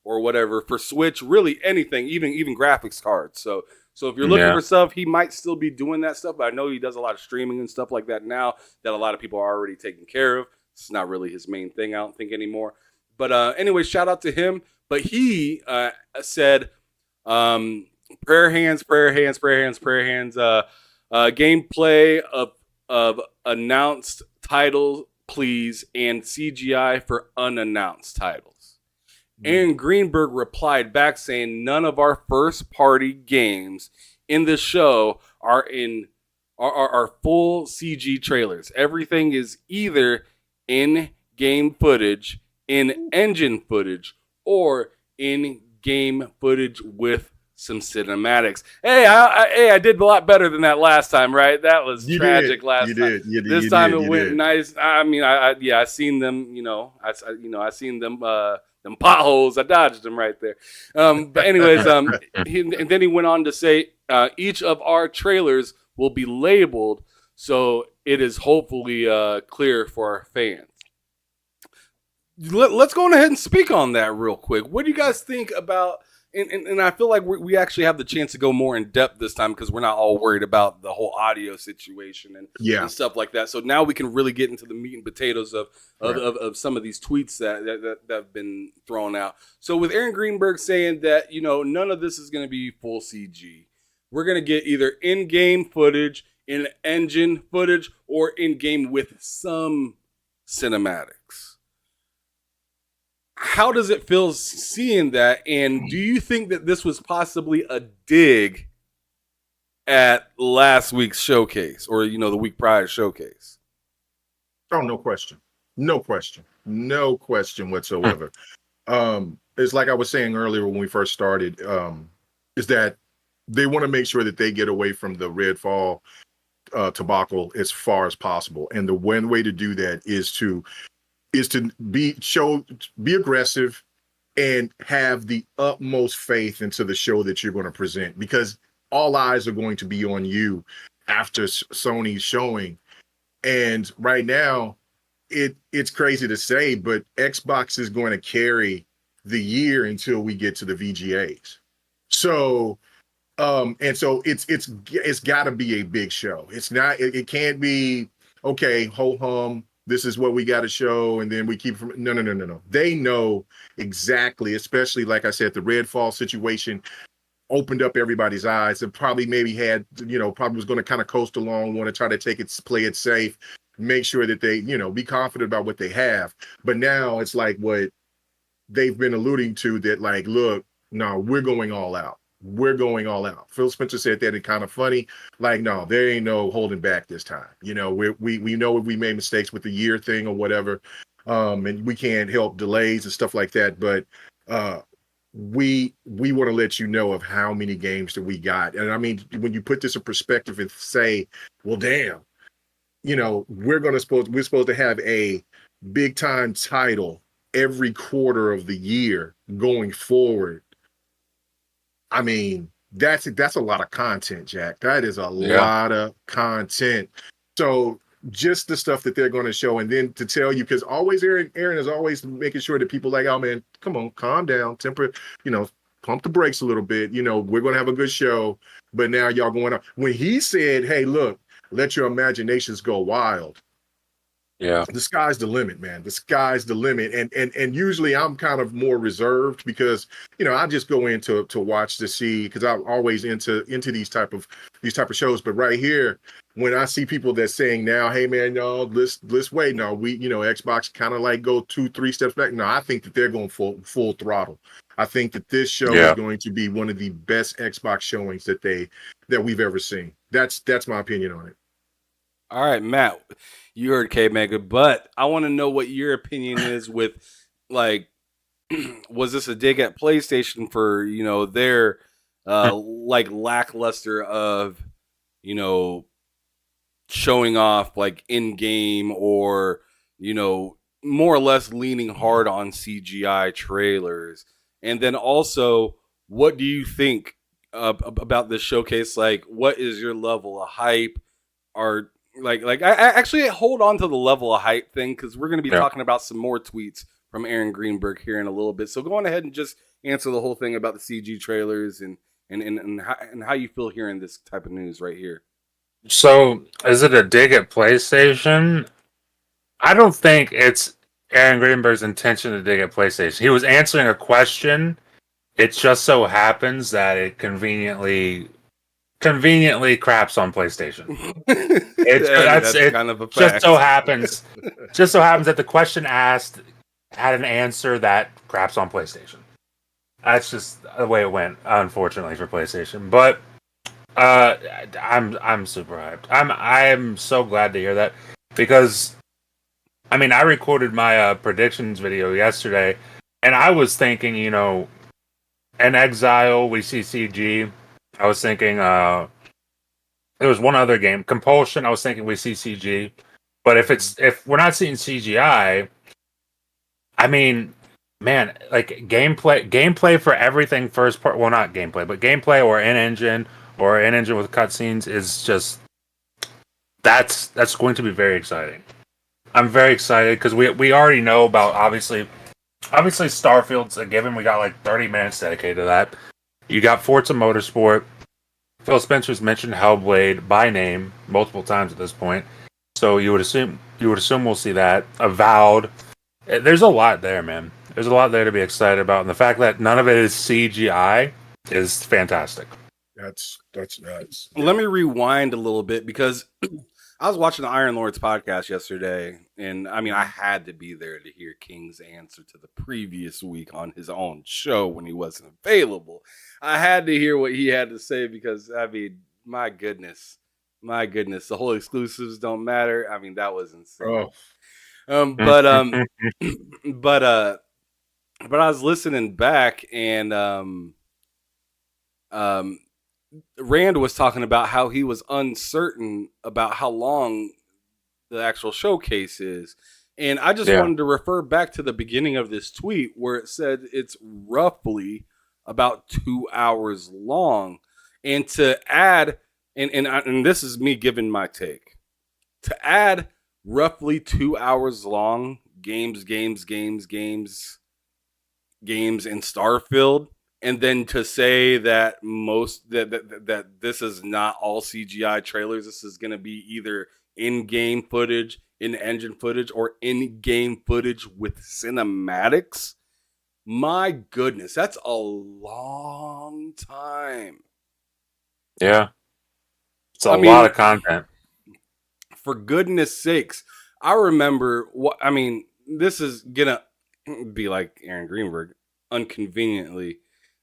or whatever for Switch. Really anything, even graphics cards. So if you're looking for stuff, he might still be doing that stuff. But I know he does a lot of streaming and stuff like that now that a lot of people are already taking care of. It's not really his main thing, I don't think, anymore. But anyway, shout out to him. But he said, prayer hands. Gameplay of announced titles, please, and CGI for unannounced titles. Aaron Greenberg replied back saying none of our first party games in the show are full CG trailers. Everything is either in-game footage, in-engine footage, or in-game footage with some cinematics. Hey, I did a lot better than that last time, right? That was tragic last time. This time it went nice. I mean, I seen them. I seen them. Them potholes, I dodged them right there. But anyways, and then he went on to say, each of our trailers will be labeled, so it is hopefully clear for our fans. Let's go ahead and speak on that real quick. What do you guys think about? And I feel like we actually have the chance to go more in depth this time because we're not all worried about the whole audio situation and stuff like that. So now we can really get into the meat and potatoes of some of these tweets that have been thrown out. So with Aaron Greenberg saying that, none of this is going to be full CG. We're going to get either in-game footage, in-engine footage, or in-game with some cinematics. How does it feel seeing that? And do you think that this was possibly a dig at last week's showcase or, the week prior showcase? Oh, no question. No question whatsoever. It's like I was saying earlier when we first started, is that they want to make sure that they get away from the Redfall debacle as far as possible. And the one way to do that is to be aggressive and have the utmost faith into the show that you're going to present, because all eyes are going to be on you after Sony's showing. And right now, it's crazy to say, but Xbox is going to carry the year until we get to the VGAs. So, and so it's got to be a big show. It's not. It can't be okay. Ho hum. This is what we got to show, and then we keep from. No. They know exactly, especially like I said, the Redfall situation opened up everybody's eyes and probably probably was going to kind of coast along, want to try to play it safe, make sure that they, be confident about what they have. But now it's like what they've been alluding to, that like, look, no, we're going all out. We're going all out. Phil Spencer said that, it's kind of funny. Like, no, there ain't no holding back this time. We know we made mistakes with the year thing or whatever, and we can't help delays and stuff like that. But we want to let you know of how many games that we got. And I mean, when you put this in perspective and say, well, damn, we're supposed to have a big time title every quarter of the year going forward. I mean, that's a lot of content, Jack. That is a lot of content. So just the stuff that they're going to show, and then to tell you, because always Aaron is always making sure that people like, oh man, come on, calm down, temper, pump the brakes a little bit. We're going to have a good show, but now y'all going up. When he said, hey, look, let your imaginations go wild. Yeah, the sky's the limit, man. The sky's the limit, and usually I'm kind of more reserved because I just go in to watch to see, because I'm always into these type of shows. But right here, when I see people that's saying now, hey man, y'all, let's wait. No, we Xbox kind of like go 2-3 steps back. No, I think that they're going full throttle. I think that this show is going to be one of the best Xbox showings that we've ever seen. That's my opinion on it. All right, Matt, you heard K Mega, but I want to know what your opinion is with, like, was this a dig at PlayStation for, their like lackluster of, showing off like in game, or, more or less leaning hard on CGI trailers? And then also, what do you think about this showcase? Like, what is your level of hype? Or I actually hold on to the level of hype thing, because we're going to be talking about some more tweets from Aaron Greenberg here in a little bit. So go on ahead and just answer the whole thing about the CG trailers and how you feel hearing this type of news right here. So is it a dig at PlayStation? I don't think it's Aaron Greenberg's intention to dig at PlayStation. He was answering a question. It just so happens that it conveniently craps on PlayStation. That's kind of a fact. Just so happens that the question asked had an answer that craps on PlayStation. That's just the way it went, unfortunately, for PlayStation. But I'm super hyped. I'm so glad to hear that, because I recorded my predictions video yesterday, and I was thinking, in Exile we see CG. I was thinking there was one other game, Compulsion. I was thinking we see CG, but if we're not seeing CGI, man, like gameplay for everything first part. Well, not gameplay, but gameplay or in engine with cutscenes is just that's going to be very exciting. I'm very excited because we already know about obviously Starfield's a given. We got like 30 minutes dedicated to that. You got Forza Motorsport. Phil Spencer's mentioned Hellblade by name multiple times at this point, so you would assume we'll see that. Avowed. There's a lot there, man. There's a lot there to be excited about, and the fact that none of it is CGI is fantastic. That's nuts. Let me rewind a little bit, because I was watching the Iron Lords podcast yesterday, and I had to be there to hear King's answer to the previous week on his own show when he wasn't available. I had to hear what he had to say, because my goodness, the whole exclusives don't matter. That was insane. But I was listening back, and Rand was talking about how he was uncertain about how long the actual showcase is. And I just wanted to refer back to the beginning of this tweet where it said it's roughly about 2 hours long. And to add, and this is me giving my take, to add roughly 2 hours long games in Starfield, and then to say that that this is not all CGI trailers, this is going to be either in-game footage, in-engine footage, or in-game footage with cinematics. My goodness, that's a long time. Yeah. It's a lot of content. For goodness sakes, I remember this is going to be like Aaron Greenberg, inconveniently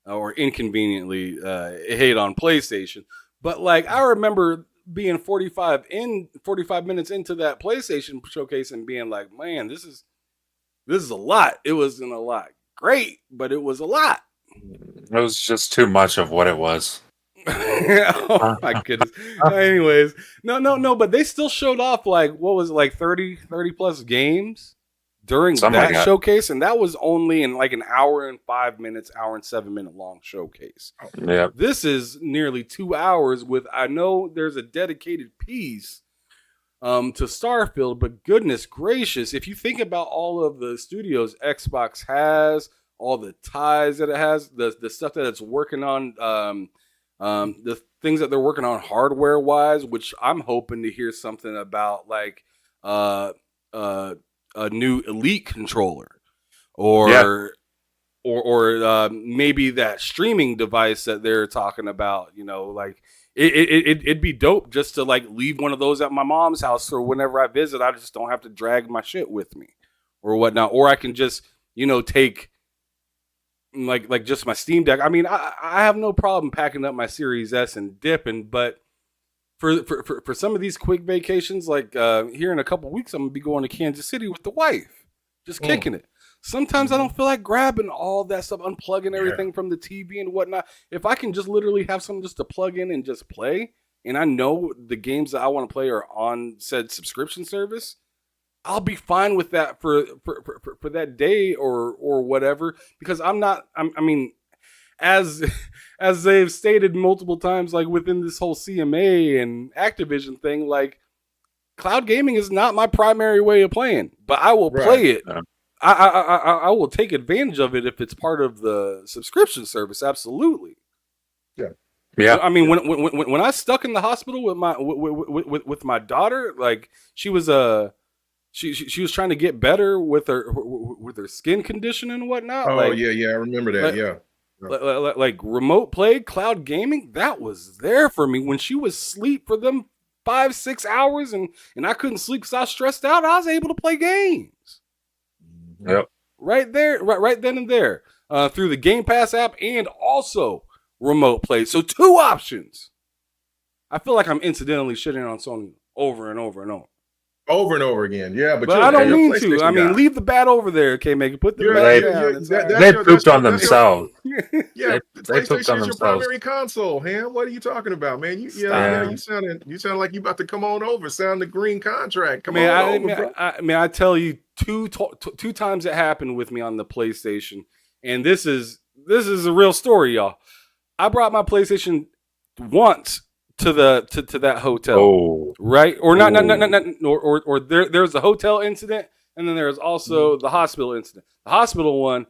hate on PlayStation, but I remember being 45 minutes into that PlayStation showcase and being like, man, this is a lot. It wasn't a lot great, but it was a lot. It was just too much of what it was. Oh my goodness. Anyways, no, but they still showed off 30 plus games during Something like that that. showcase, and that was only in like an hour and 5 minutes, hour and 7 minute long showcase. Yeah. This is nearly 2 hours with, I know there's a dedicated piece to Starfield, but goodness gracious, if you think about all of the studios Xbox has, all the ties that it has, the stuff that it's working on, the things that they're working on hardware wise, which I'm hoping to hear something about, like a new Elite controller, or maybe that streaming device that they're talking about. You know, like it'd be dope just to like leave one of those at my mom's house, so whenever I visit, I just don't have to drag my shit with me or whatnot, or I can just take like just my Steam Deck. I mean, I have no problem packing up my Series S and dipping, but for some of these quick vacations, like here in a couple weeks, I'm gonna be going to Kansas City with the wife, just kicking it. Sometimes I don't feel like grabbing all that stuff, unplugging everything from the TV and whatnot. If I can just literally have something just to plug in and just play, and I know the games that I want to play are on said subscription service, I'll be fine with that for that day or whatever, because I mean, as they've stated multiple times, like within this whole CMA and Activision thing, like cloud gaming is not my primary way of playing, but I will play it. I will take advantage of it if it's part of the subscription service. Absolutely. Yeah. I mean, when I was stuck in the hospital with my daughter, like she was she was trying to get better with her skin condition and whatnot. Oh, like, yeah, I remember that. Like remote play, cloud gaming, that was there for me when she was asleep for them 5-6 hours, and I couldn't sleep because I was stressed out. I was able to play games. Yep. Right there, right then and there, through the Game Pass app and also remote play. So 2 options. I feel like I'm incidentally shitting on Sony over and over and over. Over and over again, yeah. But I don't mean to. I mean, leave the bat over there, okay, make it put the bat down. They pooped on themselves. Yeah, they pooped on PlayStation's your themselves. primary console, Ham. What are you talking about, man? You sound like you about to come on over. Sound the green contract. Come on over, bro. I tell you, two times it happened with me on the PlayStation, and this is a real story, y'all. I brought my PlayStation once to that hotel, right? Or not, or there's a hotel incident, and then there's also the hospital incident. The hospital one,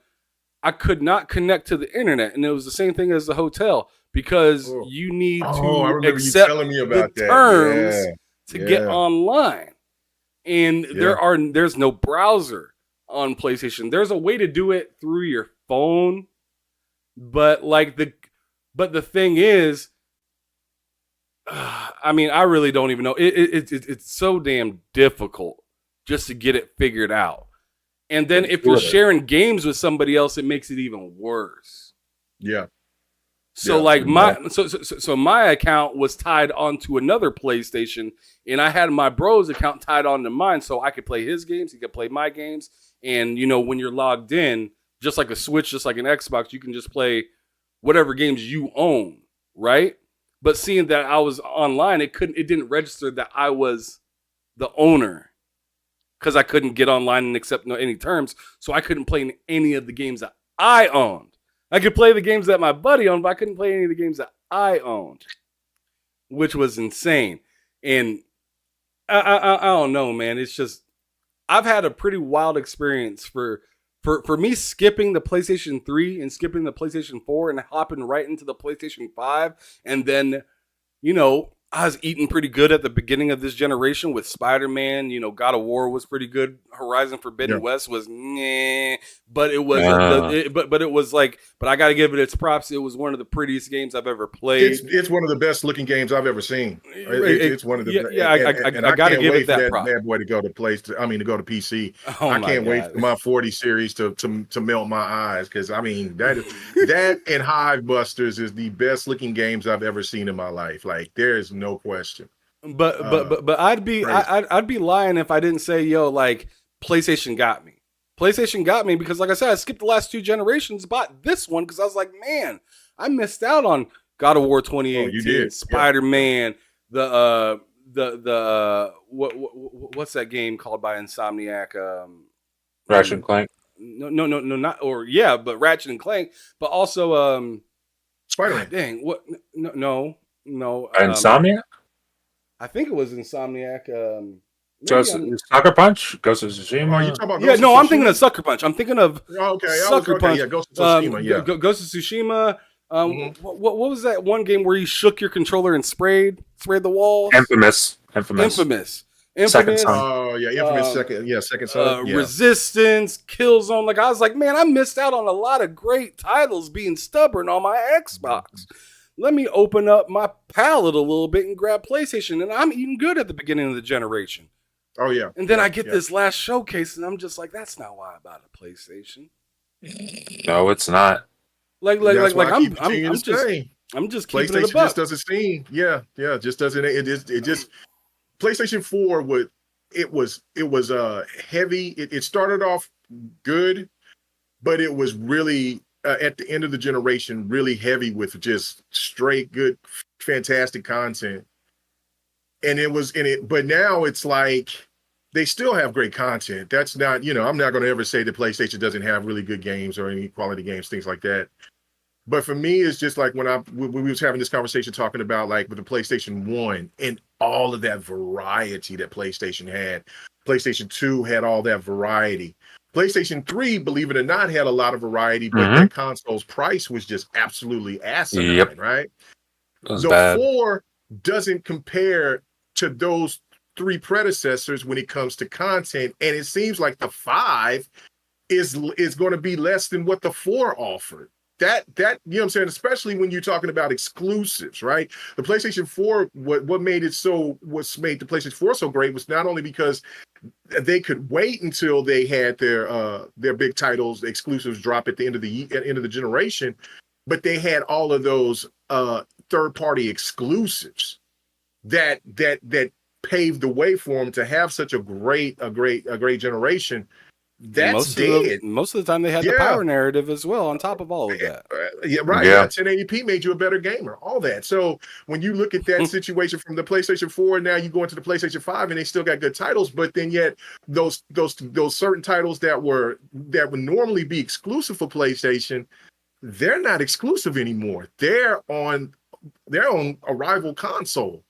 I could not connect to the internet, and it was the same thing as the hotel, because you need to accept the terms to get online, and there's no browser on PlayStation. There's a way to do it through your phone, but the thing is, I mean, I really don't even know. It's so damn difficult just to get it figured out. And then if you're sharing games with somebody else, it makes it even worse. Yeah. So like my account was tied onto another PlayStation, and I had my bro's account tied onto mine, so I could play his games, he could play my games. And when you're logged in, just like a Switch, just like an Xbox, you can just play whatever games you own, right? But seeing that I was online, it didn't register that I was the owner, because I couldn't get online and accept any terms. So I couldn't play any of the games that I owned. I could play the games that my buddy owned, but I couldn't play any of the games that I owned, which was insane. And I don't know, man. It's just, I've had a pretty wild experience for me skipping the PlayStation 3 and skipping the PlayStation 4 and hopping right into the PlayStation 5. And then, I was eating pretty good at the beginning of this generation with Spider-Man. God of War was pretty good. Horizon Forbidden West was but it was but I got to give it its props. It was one of the prettiest games I've ever played. It's one of the best looking games I've ever seen. It's one of the I got to give it that prop. Bad boy to go to to go to PC. I can't wait for my 40 series to melt my eyes, because I mean that and Hive Busters is the best looking games I've ever seen in my life. Like, there is no question. But I'd be lying if I didn't say, like, PlayStation got me. PlayStation got me because, like I said, I skipped the last 2 generations, bought this one because I was like, man, I missed out on God of War 2018, Spider-Man, what's that game called by Insomniac? Ratchet and Clank. No, not but Ratchet and Clank, but also Spider-Man. dang, what? No. Insomniac. I think it was Insomniac. Sucker Punch. Ghost of Tsushima. Oh, you talking about Yeah, Ghost no, of I'm thinking Tsushima? of Sucker Punch. I'm thinking of Okay, Sucker Punch. Yeah, Ghost of Tsushima. Yeah. Ghost of Tsushima. Mhm. What was that one game where you shook your controller and sprayed the walls? Infamous. Second Son. Oh yeah, Infamous Second Son. Yeah. Resistance, Killzone. Like I was like, man, I missed out on a lot of great titles being stubborn on my Xbox. Let me open up my palette a little bit and grab PlayStation, and I'm eating good at the beginning of the generation. Oh yeah. And then I get this last showcase, and I'm just like, that's not why I bought a PlayStation. No, it's not. I'm just keeping it a PlayStation buck. just doesn't seem. Yeah, just doesn't. It just PlayStation 4 was heavy. It started off good, but it was really at the end of the generation really heavy with just straight good, fantastic content. And but now it's like they still have great content. That's not, I'm not going to ever say that PlayStation doesn't have really good games or any quality games, things like that. But for me, it's just like when we was having this conversation talking about like with the PlayStation 1 and all of that variety that PlayStation had. PlayStation 2 had all that variety. PlayStation 3, believe it or not, had a lot of variety, but that console's price was just absolutely asinine, right? The bad. 4 doesn't compare to those 3 predecessors when it comes to content, and it seems like the 5 is going to be less than what the 4 offered. That you know what I'm saying, especially when you're talking about exclusives, right? The PlayStation 4, what made the PlayStation 4 so great was not only because they could wait until they had their big titles, exclusives drop at the end of the generation, but they had all of those third-party exclusives that paved the way for them to have such a great generation. That's dead. Most of the time they had the power narrative as well on top of all of that. Yeah, right. Yeah. 1080p made you a better gamer, all that. So when you look at that situation from the PlayStation 4, now you go into the PlayStation 5 and they still got good titles, but then yet those certain titles that would normally be exclusive for PlayStation, they're not exclusive anymore. They're on a rival console.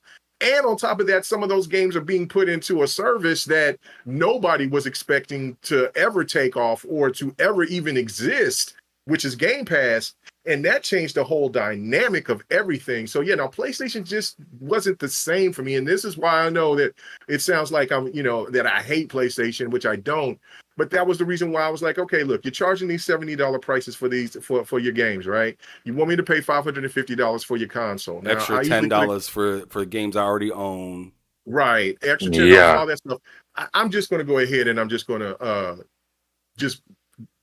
And on top of that, some of those games are being put into a service that nobody was expecting to ever take off or to ever even exist, which is Game Pass. And that changed the whole dynamic of everything. So, now PlayStation just wasn't the same for me. And this is why I know that it sounds like that I hate PlayStation, which I don't. But that was the reason why I was like, okay, look, you're charging these $70 prices for these for your games, right? You want me to pay $550 for your console. Now, extra $10 for games I already own. Right. Extra $10, all that stuff. I'm just going to go ahead and I'm just going to just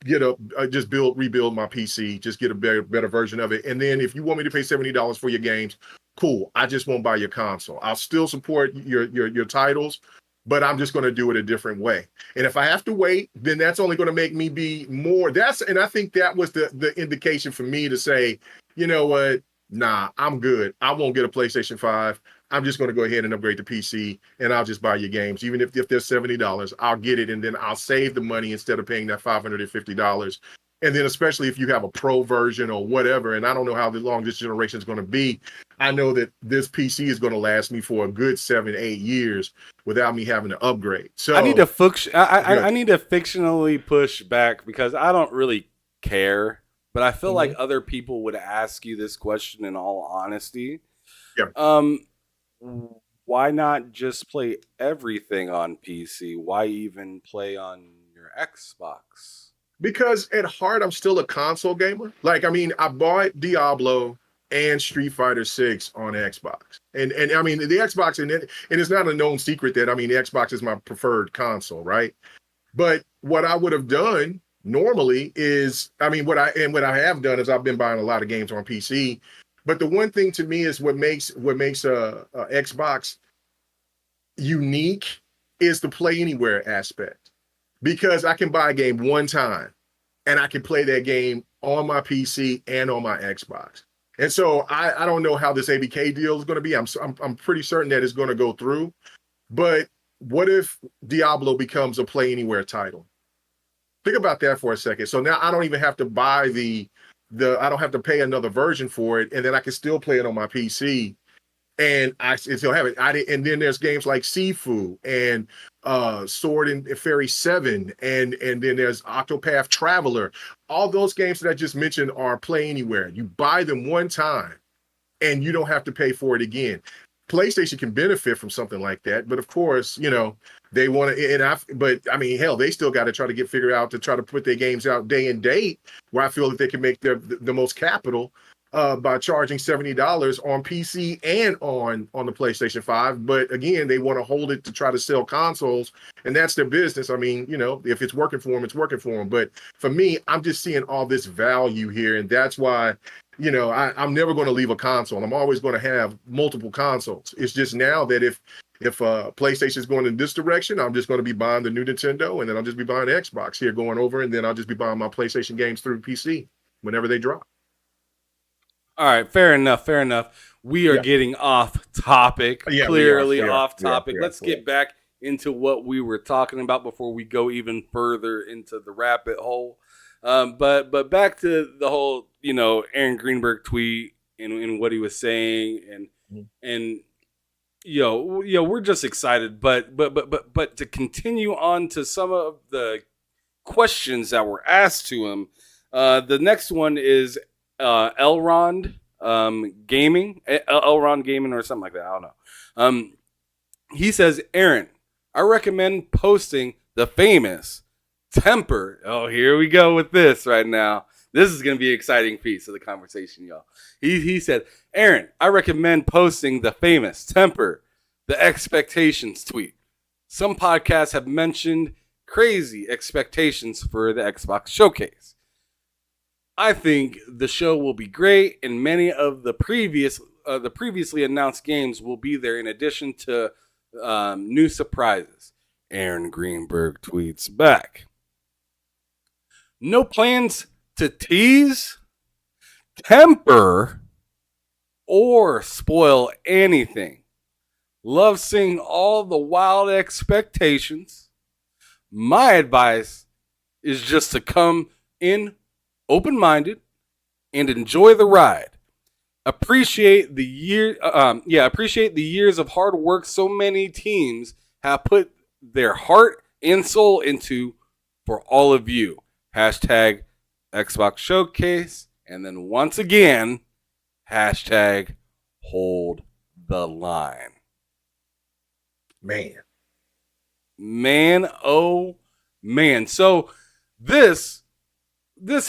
rebuild my PC, just get a better version of it. And then if you want me to pay $70 for your games, cool. I just won't buy your console. I'll still support your titles, but I'm just going to do it a different way. And if I have to wait, then that's only going to make me be more. And I think that was the indication for me to say, you know what? Nah, I'm good. I won't get a PlayStation 5. I'm just going to go ahead and upgrade the PC, and I'll just buy your games. Even if they're $70, I'll get it, and then I'll save the money instead of paying that $550. And then especially if you have a pro version or whatever, and I don't know how long this generation is going to be, I know that this PC is going to last me for a good 7-8 years without me having to upgrade. So I need to I need to fictionally push back because I don't really care, but I feel like other people would ask you this question in all honesty. Yeah. Why not just play everything on PC? Why even play on your Xbox? Because at heart, I'm still a console gamer. Like, I mean, I bought Diablo and Street Fighter 6 on Xbox. And I mean, the Xbox, and it's not a known secret that, I mean, the Xbox is my preferred console, right? But what I would have done normally is, I mean, what I have done is I've been buying a lot of games on PC. But the one thing to me is what makes a Xbox unique is the play anywhere aspect. Because I can buy a game one time and I can play that game on my PC and on my Xbox. And so I don't know how this ABK deal is going to be. I'm pretty certain that it's going to go through. But what if Diablo becomes a play anywhere title? Think about that for a second. So now I don't even have to buy the I don't have to pay another version for it, and then I can still play it on my PC. And I still have it. And then there's games like Sifu and Sword and Fairy 7, and then there's Octopath Traveler. All those games that I just mentioned are Play Anywhere. You buy them one time, and you don't have to pay for it again. PlayStation can benefit from something like that, but of course, they want to. But I mean, hell, they still got to try to figure out to try to put their games out day and date, where I feel that they can make the most capital by charging $70 on PC and on the PlayStation 5. But again, they want to hold it to try to sell consoles, and that's their business. I mean, if it's working for them, it's working for them. But for me, I'm just seeing all this value here, and that's why. I'm never going to leave a console. I'm always going to have multiple consoles. It's just now that if PlayStation is going in this direction, I'm just going to be buying the new Nintendo, and then I'll just be buying Xbox here going over, and then I'll just be buying my PlayStation games through PC whenever they drop. All right, fair enough. We are getting off topic, clearly off topic. Let's get back into what we were talking about before we go even further into the rabbit hole. But back to the whole, Aaron Greenberg tweet and what he was saying, and we're just excited. But to continue on to some of the questions that were asked to him, the next one is Elrond Gaming, Elrond Gaming or something like that. I don't know. He says, Aaron, I recommend posting the famous Temper. Oh, here we go with this right now. This is going to be an exciting piece of the conversation, y'all. He said, Aaron, I recommend posting the famous Temper the Expectations tweet. Some podcasts have mentioned crazy expectations for the Xbox Showcase. I think the show will be great, and many of the previously announced games will be there in addition to new surprises. Aaron Greenberg tweets back. No plans to tease, temper, or spoil anything. Love seeing all the wild expectations. My advice is just to come in open-minded and enjoy the ride. Appreciate the years of hard work so many teams have put their heart and soul into for all of you. Hashtag Xbox Showcase. And then once again, hashtag hold the line. Man, oh man. So this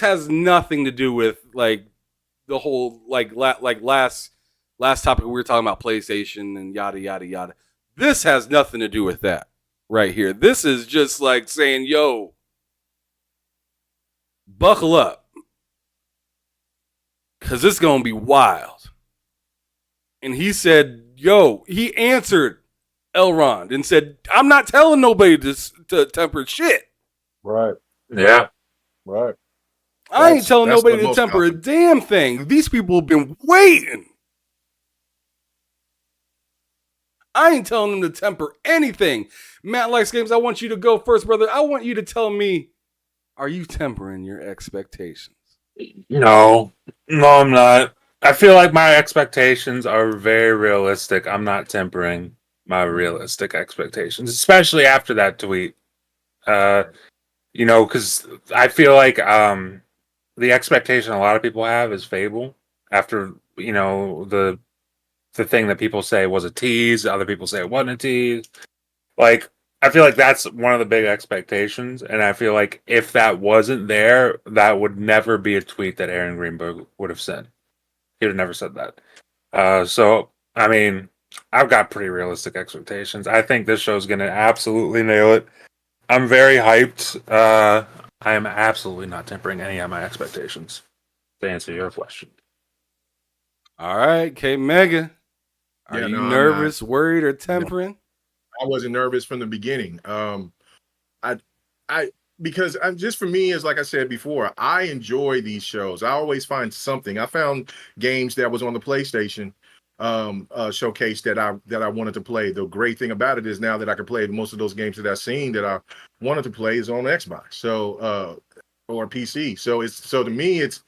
has nothing to do with like the whole last topic we were talking about PlayStation and yada yada yada. This has nothing to do with that right here. This is just like saying, yo, buckle up, because it's going to be wild. And he said, he answered Elrond and said, I'm not telling nobody to temper shit. Right. Yeah. Right. I ain't telling nobody to temper a damn thing. These people have been waiting. I ain't telling them to temper anything. Matt Likes Games, I want you to go first, brother. I want you to tell me, are you tempering your expectations? No, I'm not. I feel like my expectations are very realistic. I'm not tempering my realistic expectations, especially after that tweet. Because I feel like the expectation a lot of people have is Fable. After, the thing that people say was a tease, other people say it wasn't a tease. Like, I feel like that's one of the big expectations, and I feel like if that wasn't there, that would never be a tweet that Aaron Greenberg would have said. He would have never said that. So, I mean, I've got pretty realistic expectations. I think this show's going to absolutely nail it. I'm very hyped. I am absolutely not tempering any of my expectations, to answer your question. All right, K Mega. Are you nervous, worried, or tempering? I wasn't nervous from the beginning. Because just for me, as like I said before, I enjoy these shows. I always find something. I found games that was on the PlayStation showcase that I wanted to play. The great thing about it is now that I can play most of those games that I've seen that I wanted to play is on Xbox, so or PC. So to me it's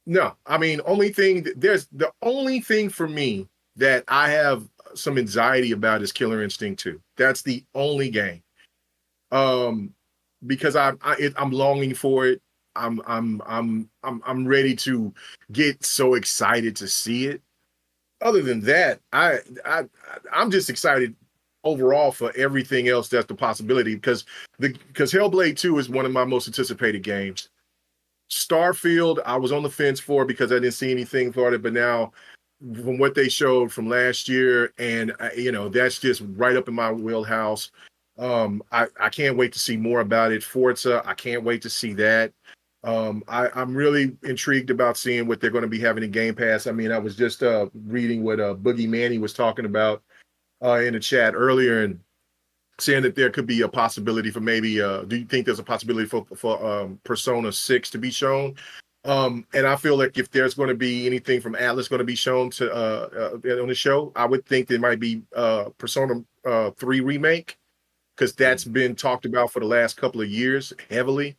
no. I mean, the only thing for me that I have some anxiety about is Killer Instinct 2. That's the only game. Because I'm longing for it. I'm ready to get so excited to see it. Other than that, I'm just excited overall for everything else that's the possibility because Hellblade 2 is one of my most anticipated games. Starfield, I was on the fence for because I didn't see anything for it, but now from what they showed from last year, and that's just right up in my wheelhouse. I can't wait to see more about it. Forza, I can't wait to see that. I'm really intrigued about seeing what they're going to be having in Game Pass. I mean, I was just reading what Boogie Manny was talking about in the chat earlier and saying that there could be a possibility for maybe, do you think there's a possibility for Persona 6 to be shown? And I feel like if there's going to be anything from Atlas going to be shown to on the show, I would think there might be Persona 3 remake, because that's been talked about for the last couple of years heavily,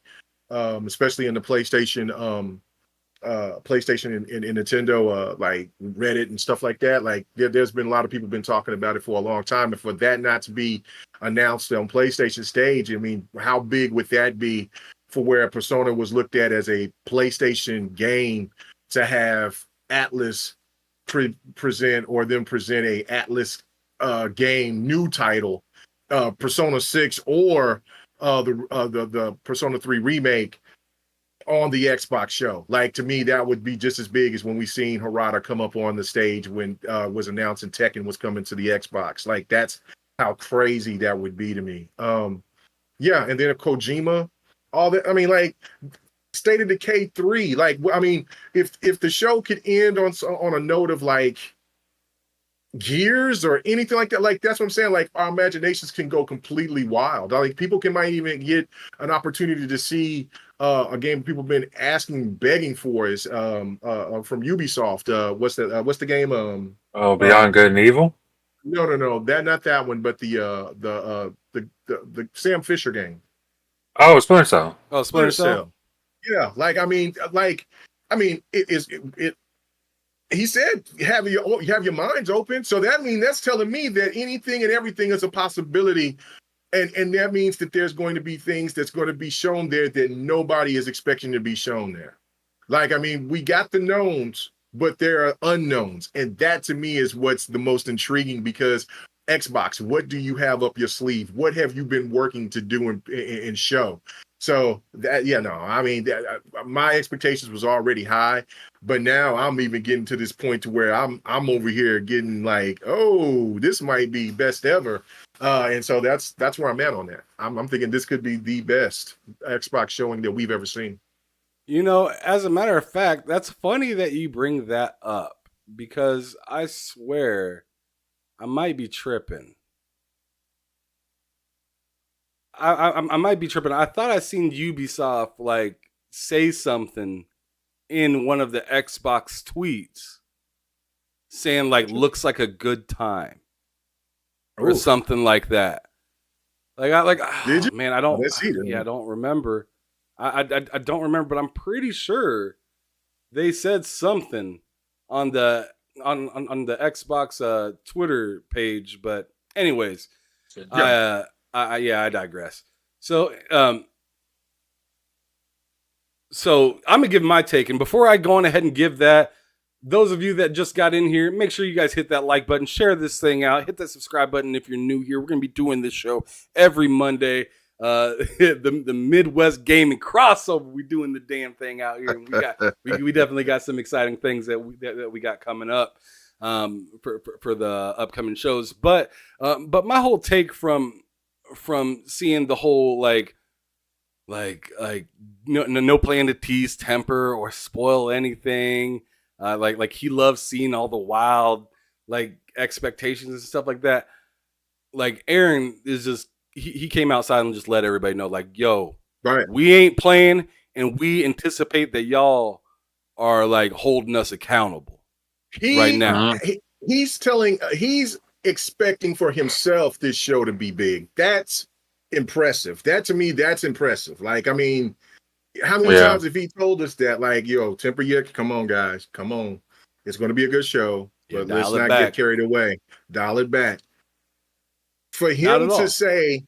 especially in the PlayStation and Nintendo, like Reddit and stuff like that. Like there's been a lot of people been talking about it for a long time, and for that not to be announced on PlayStation stage, I mean, how big would that be for where Persona was looked at as a PlayStation game to have Atlas present a Atlas game new title, Persona 6 or the Persona 3 remake on the Xbox show. Like, to me, that would be just as big as when we seen Harada come up on the stage when was announcing Tekken was coming to the Xbox. Like, that's how crazy that would be to me. Yeah, and then a Kojima, all that. I mean, like, State of Decay 3. Like, I mean, if the show could end on a note of like Gears or anything like that, like that's what I'm saying. Like, our imaginations can go completely wild. Like, people might even get an opportunity to see a game people have been begging for is from Ubisoft. What's the game? Beyond Good and Evil. No, not that one, but the Sam Fisher game. Oh, Splinter Cell. Oh, Splinter Cell. Yeah, it he said you have your minds open, so that's telling me that anything and everything is a possibility, and that means that there's going to be things that's going to be shown there that nobody is expecting to be shown there. Like, I mean, we got the knowns, but there are unknowns, and that to me is what's the most intriguing, because Xbox, what do you have up your sleeve? What have you been working to do and show? So that, I mean, my expectations was already high, but now I'm even getting to this point to where I'm over here getting like, oh, this might be best ever, and so that's where I'm at on that. I'm thinking this could be the best Xbox showing that we've ever seen. As a matter of fact, that's funny that you bring that up, because I swear I might be tripping. I might be tripping. I thought I seen Ubisoft like say something in one of the Xbox tweets saying like looks like a good time or something like that. Did you? Man, I don't. I don't remember. I don't remember, but I'm pretty sure they said something on the Xbox Twitter page. But anyways, I digress. So I'm gonna give my take, and before I go on ahead and give that, those of you that just got in here, make sure you guys hit that like button, share this thing out, hit that subscribe button if you're new here. We're gonna be doing this show every Monday. The Midwest Gaming Crossover. We doing the damn thing out here, and we definitely got some exciting things that we got coming up for the upcoming shows. But my whole take from seeing the whole like no plan to tease, temper, or spoil anything. Like he loves seeing all the wild like expectations and stuff like that. Like, Aaron is just he came outside and just let everybody know, like, yo, right, we ain't playing, and we anticipate that y'all are like holding us accountable. right now. He's telling, he's expecting for himself this show to be big. That's impressive. That to me, that's impressive. Like, I mean, how many times have he told us that? Like, yo, temper your, come on, guys, come on. It's going to be a good show, but let's not get carried away. Dial it back. For him to say,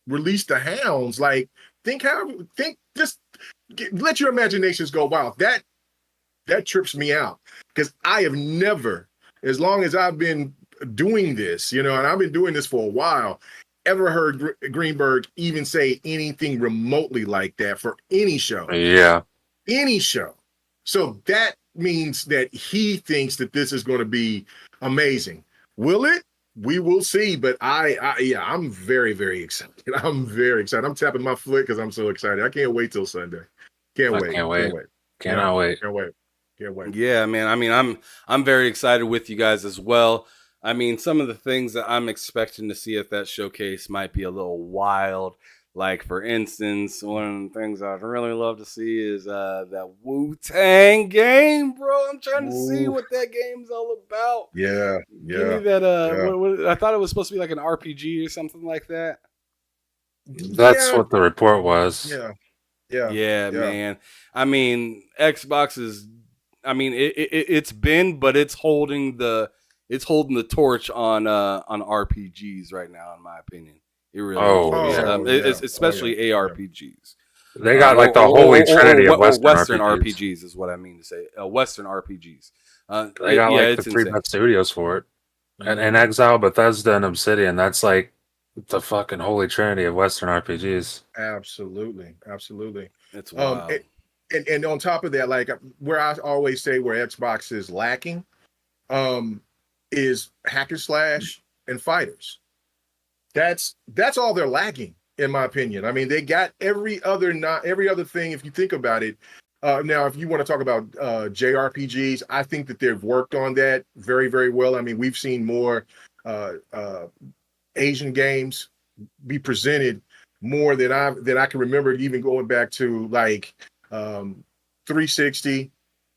release the hounds, like, just let your imaginations go wild. That trips me out, because I have never, as long as I've been doing this, and I've been doing this for a while, ever heard Greenberg even say anything remotely like that for any show. Yeah. Any show. So that means that he thinks that this is going to be amazing. Will it? We will see. But I'm very, very excited. I'm very excited. I'm tapping my foot because I'm so excited. I can't wait till Sunday. Cannot wait. Yeah, man. I mean, I'm very excited with you guys as well. I mean, some of the things that I'm expecting to see at that showcase might be a little wild. Like, for instance, one of the things I'd really love to see is that Wu-Tang game, bro. I'm trying to see what that game's all about. Yeah. Give me that. What, I thought it was supposed to be like an RPG or something like that. That's what the report was. Yeah, man. I mean, Xbox is. I mean, it's been, but it's holding the torch on RPGs right now, in my opinion. It really is. Especially ARPGs. They got like the holy trinity of Western RPGs is what I mean to say. Western RPGs. They got like the three best studios for it. And Exile, Bethesda, and Obsidian. That's like the fucking holy trinity of Western RPGs. Absolutely. It's wild. And on top of that, like where I always say where Xbox is lacking, is hack and slash and fighters. That's all they're lacking, in my opinion. I mean, they got every other thing if you think about it. Now, if you want to talk about JRPGs, I think that they've worked on that very, very well. I mean, we've seen more Asian games be presented more than I can remember, even going back to like 360.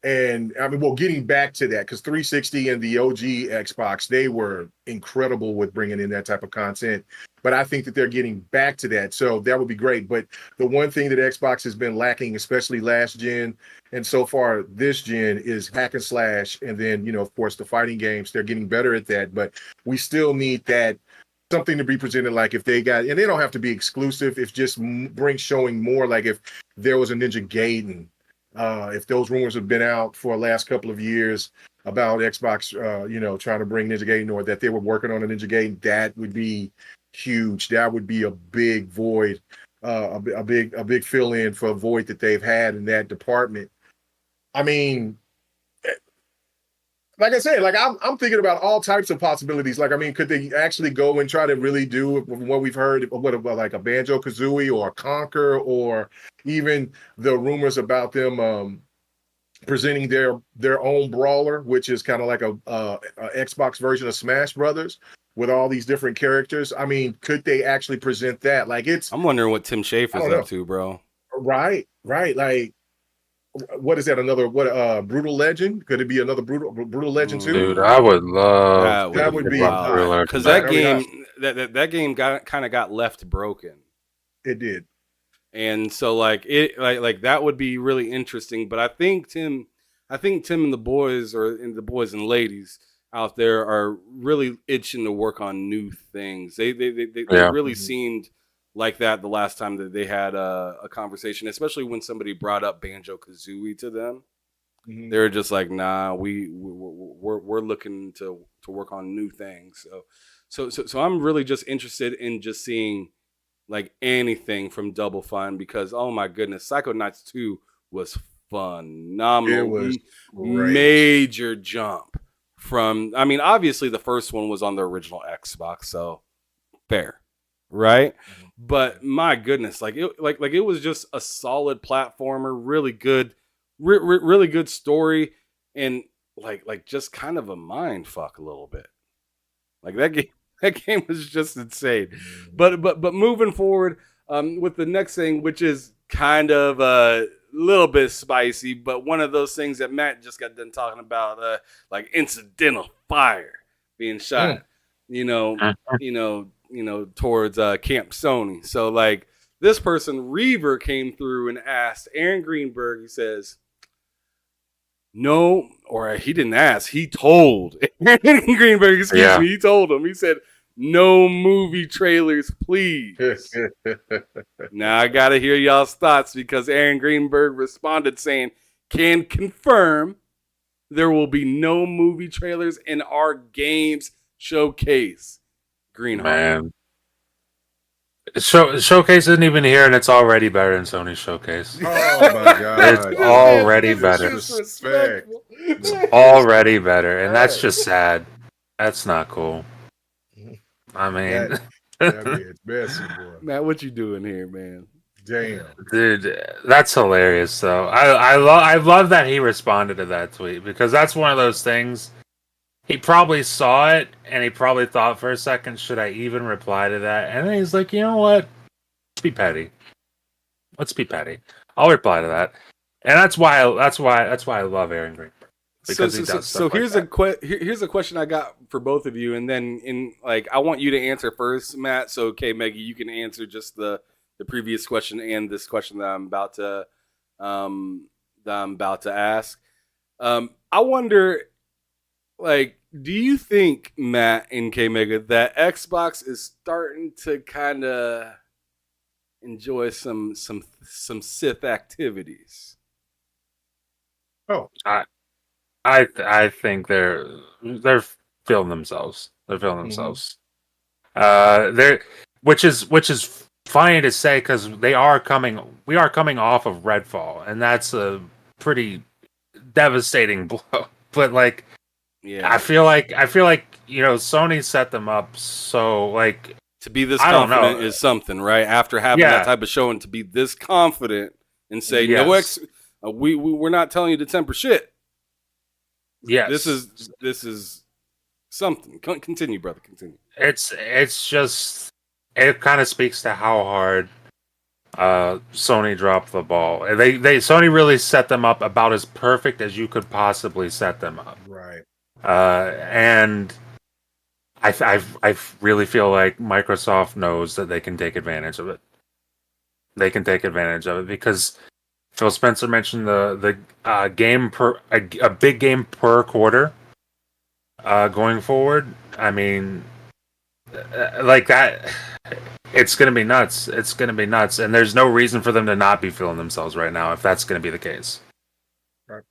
And I mean, well, getting back to that, because 360 and the OG Xbox, they were incredible with bringing in that type of content. But I think that they're getting back to that. So that would be great. But the one thing that Xbox has been lacking, especially last gen and so far this gen, is hack and slash. And then, of course, the fighting games, they're getting better at that. But we still need that something to be presented, like if they got, and they don't have to be exclusive, if just showing more, like if there was a Ninja Gaiden. If those rumors have been out for the last couple of years about Xbox, trying to bring Ninja Gaiden, or that they were working on a Ninja Gaiden, that would be huge. That would be a big void, a big fill in for a void that they've had in that department. I mean, like I said, like I'm thinking about all types of possibilities. Like, I mean, could they actually go and try to really do what we've heard, like a Banjo-Kazooie or a Conker, or even the rumors about them presenting their own brawler, which is kind of like a Xbox version of Smash Brothers with all these different characters. I mean, could they actually present that? Like, I'm wondering what Tim Schafer's up to, bro. Right. Like, what is that? Brutal Legend? Could it be another Brutal Legend too? Dude, I would love that. Would be because that game that game got left broken. It did, and so like that would be really interesting. But I think Tim and the boys, and ladies out there, are really itching to work on new things. They really seemed like that the last time that they had a conversation, especially when somebody brought up Banjo-Kazooie to them. Mm-hmm. They were just like, nah, we're looking to work on new things. So I'm really just interested in just seeing like anything from Double Fine, because oh my goodness, Psychonauts 2 was phenomenal. It was great. Major jump from, I mean, obviously the first one was on the original Xbox, so fair. Right, but my goodness, like it was just a solid platformer, really good, really good story, and like just kind of a mind fuck a little bit. Like that game was just insane. But moving forward, with the next thing, which is kind of little bit spicy, but one of those things that Matt just got done talking about, like incidental fire being shot, towards Camp Sony. So like this person, Reaver, came through and asked Aaron Greenberg. He says, no, or he didn't ask. He told Aaron Greenberg, excuse me. He told him. He said, no movie trailers, please. Now I got to hear y'all's thoughts because Aaron Greenberg responded saying, can confirm there will be no movie trailers in our games showcase. Greenheart. Man. Showcase isn't even here, and it's already better than Sony's Showcase. Oh my god! It's already better. It's already better, and that's just sad. That's not cool. I mean, it's messy, boy. Matt, what you doing here, man? Damn, dude, that's hilarious. Though I love that he responded to that tweet because that's one of those things. He probably saw it and he probably thought for a second, should I even reply to that? And then he's like, you know what? Let's be petty. I'll reply to that. And that's why I love Aaron Greenberg. Because he does so here's like here's a question I got for both of you, and then I want you to answer first, Matt. So okay, Maggie, you can answer just the previous question and this question that I'm about to ask. I wonder, like, do you think, Matt and K Mega, that Xbox is starting to kind of enjoy some Sith activities? Oh, I think they're feeling themselves. They're feeling themselves. Which is funny to say because we are coming off of Redfall, and that's a pretty devastating blow. But like, yeah, I feel like Sony set them up so like to be this confident is something, right? After having that type of show and to be this confident and say we're not telling you to temper shit. Yes, this is something. Continue, brother. Continue. It's just it kind of speaks to how hard Sony dropped the ball. Sony really set them up about as perfect as you could possibly set them up. Right. And I really feel like Microsoft knows that they can take advantage of it. They can take advantage of it because Phil Spencer mentioned the game a big game per quarter going forward. I mean, like that, it's going to be nuts. It's going to be nuts, and there's no reason for them to not be feeling themselves right now if that's going to be the case. Right.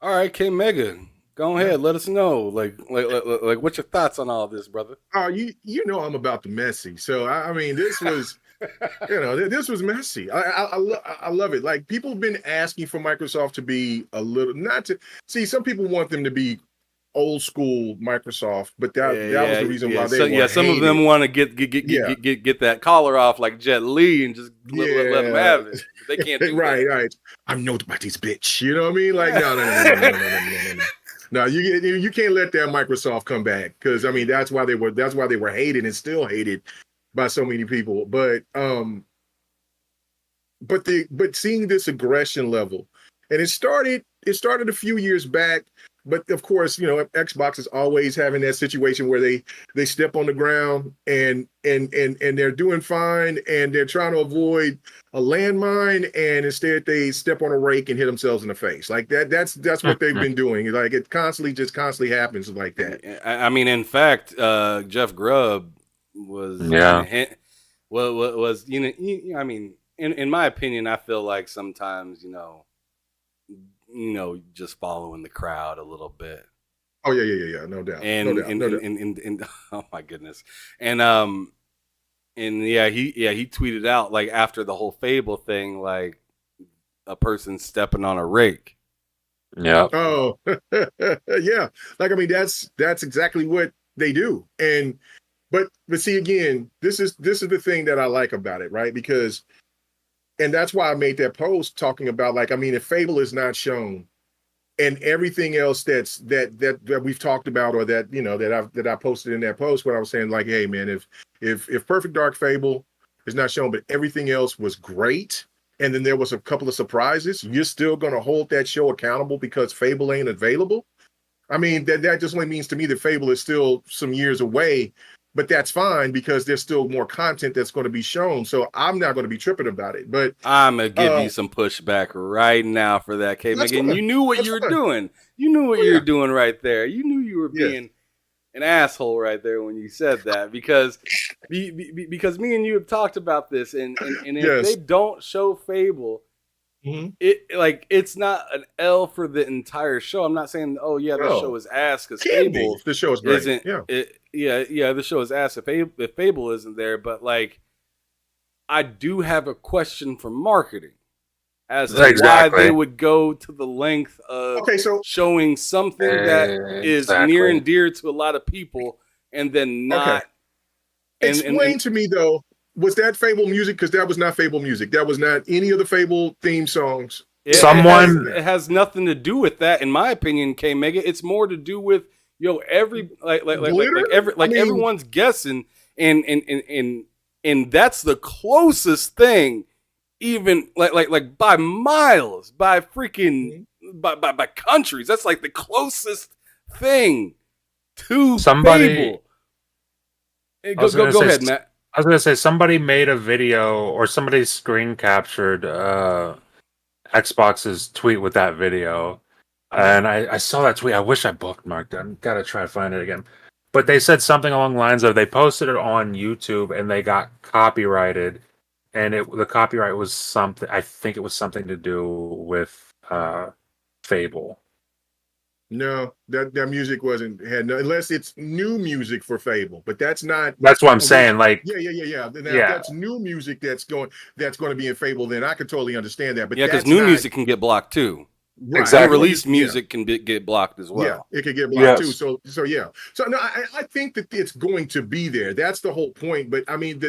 All right, K Mega, go ahead. Let us know, like, what's your thoughts on all this, brother? Oh, you know I'm about the messy. So I mean, this was. This was messy. I love it. Like people have been asking for Microsoft to be a little some people want them to be old school Microsoft, but that was the reason why they were some of them want to get that collar off like Jet Li and just let them have it. They can't do right. I'm know about these bitch. You know what I mean? Like no. No, you can't let that Microsoft come back because I mean that's why they were hated and still hated by so many people, but seeing this aggression level, and it started a few years back, but of course, Xbox is always having that situation where they step on the ground and they're doing fine and they're trying to avoid a landmine and instead they step on a rake and hit themselves in the face like that. That's what they've been doing. Like it constantly happens like that. I mean, in fact, Jeff Grubb was I mean in my opinion I feel like sometimes just following the crowd a little bit. Oh yeah, no doubt. And oh my goodness. And he tweeted out like after the whole Fable thing, like a person stepping on a rake. Yeah. Oh yeah. Like I mean that's exactly what they do. But see again, this is the thing that I like about it, right? Because, and that's why I made that post talking about like, I mean, if Fable is not shown, and everything else that we've talked about, or that I posted in that post, when I was saying like, hey man, if Perfect Dark Fable is not shown, but everything else was great, and then there was a couple of surprises, you're still going to hold that show accountable because Fable ain't available? I mean, that just only means to me that Fable is still some years away, but that's fine because there's still more content that's going to be shown. So I'm not going to be tripping about it. But I'm gonna give you some pushback right now for that, K Megan. You knew what you were doing. You knew what you were doing right there. You knew you were being an asshole right there when you said that because because me and you have talked about this, and if they don't show Fable, it's not an L for the entire show. I'm not saying the show is ass because Fable the show is great. Isn't the show is ass if Fable isn't there, but like I do have a question for marketing as to why they would go to the length of showing something that is near and dear to a lot of people and then not. Explain to me though, was that Fable music? Because that was not Fable music. That was not any of the Fable theme songs. It has nothing to do with that, in my opinion, K Mega. It's more to do with everyone's guessing, and that's the closest thing. Even like by miles, by freaking by countries. That's like the closest thing to Fable. Go ahead, Matt. I was gonna say somebody made a video or somebody screen captured Xbox's tweet with that video, and I saw that tweet. I wish I bookmarked it. I gotta try to find it again. But they said something along the lines of they posted it on YouTube and they got copyrighted. And the copyright was something. I think it was something to do with Fable. No, that music unless it's new music for Fable, but that's not. That's what I'm saying. Like, yeah. That's new music that's going to be in Fable. Then I can totally understand that. But because new music can get blocked too. Right. Exactly. Unreleased music can get blocked as well. Yeah, it can get blocked too. So yeah. So no, I think that it's going to be there. That's the whole point. But I mean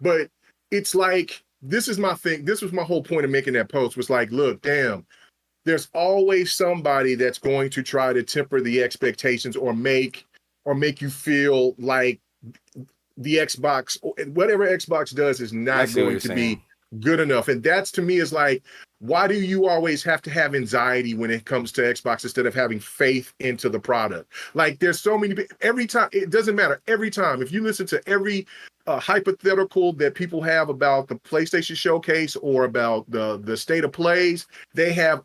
but. It's like, this is my thing. This was my whole point of making that post was like, look, damn, there's always somebody that's going to try to temper the expectations or make you feel like the Xbox, whatever Xbox does is not going to be good enough. And that's, to me, is like, why do you always have to have anxiety when it comes to Xbox instead of having faith into the product? Like, there's so many, every time, it doesn't matter. Every time, if you listen to every hypothetical that people have about the PlayStation Showcase or about the state of plays, they have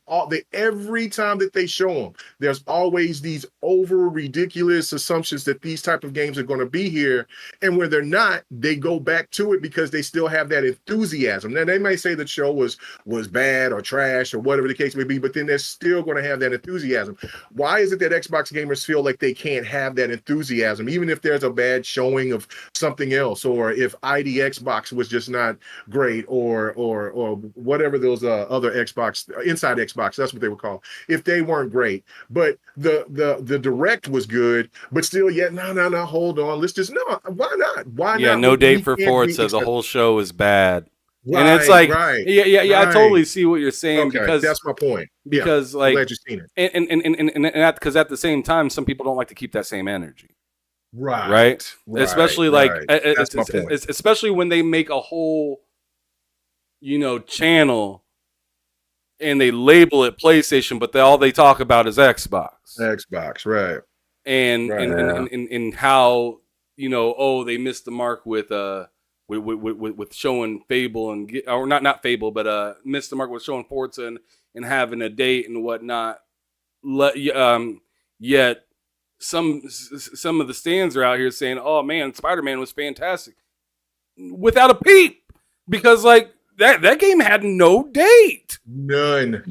every time that they show them, there's always these over ridiculous assumptions that these type of games are going to be here, and when they're not, they go back to it because they still have that enthusiasm. Now they may say the show was bad or trash or whatever the case may be, but then they're still going to have that enthusiasm. Why is it that Xbox gamers feel like they can't have that enthusiasm even if there's a bad showing of something else, or if ID Xbox was just not great, or whatever those other Xbox, Inside Xbox, that's what they were called, if they weren't great, but the direct was good, but still, no, hold on, let's just why not? No date for Forza, the whole show is bad. Right, and it's like, right. I totally see what you're saying, because that's my point. Because I'm glad you've seen it, and because at the same time, some people don't like to keep that same energy. Right. Especially that's my point. Especially when they make a whole, channel and they label it PlayStation, but all they talk about is Xbox. Right. And how they missed the mark with showing Fable or not Fable, but missed the mark with showing Forza and having a date and whatnot. Yet some of the stands are out here saying, "Oh man, Spider-Man was fantastic," without a peep, because like that game had no date, none,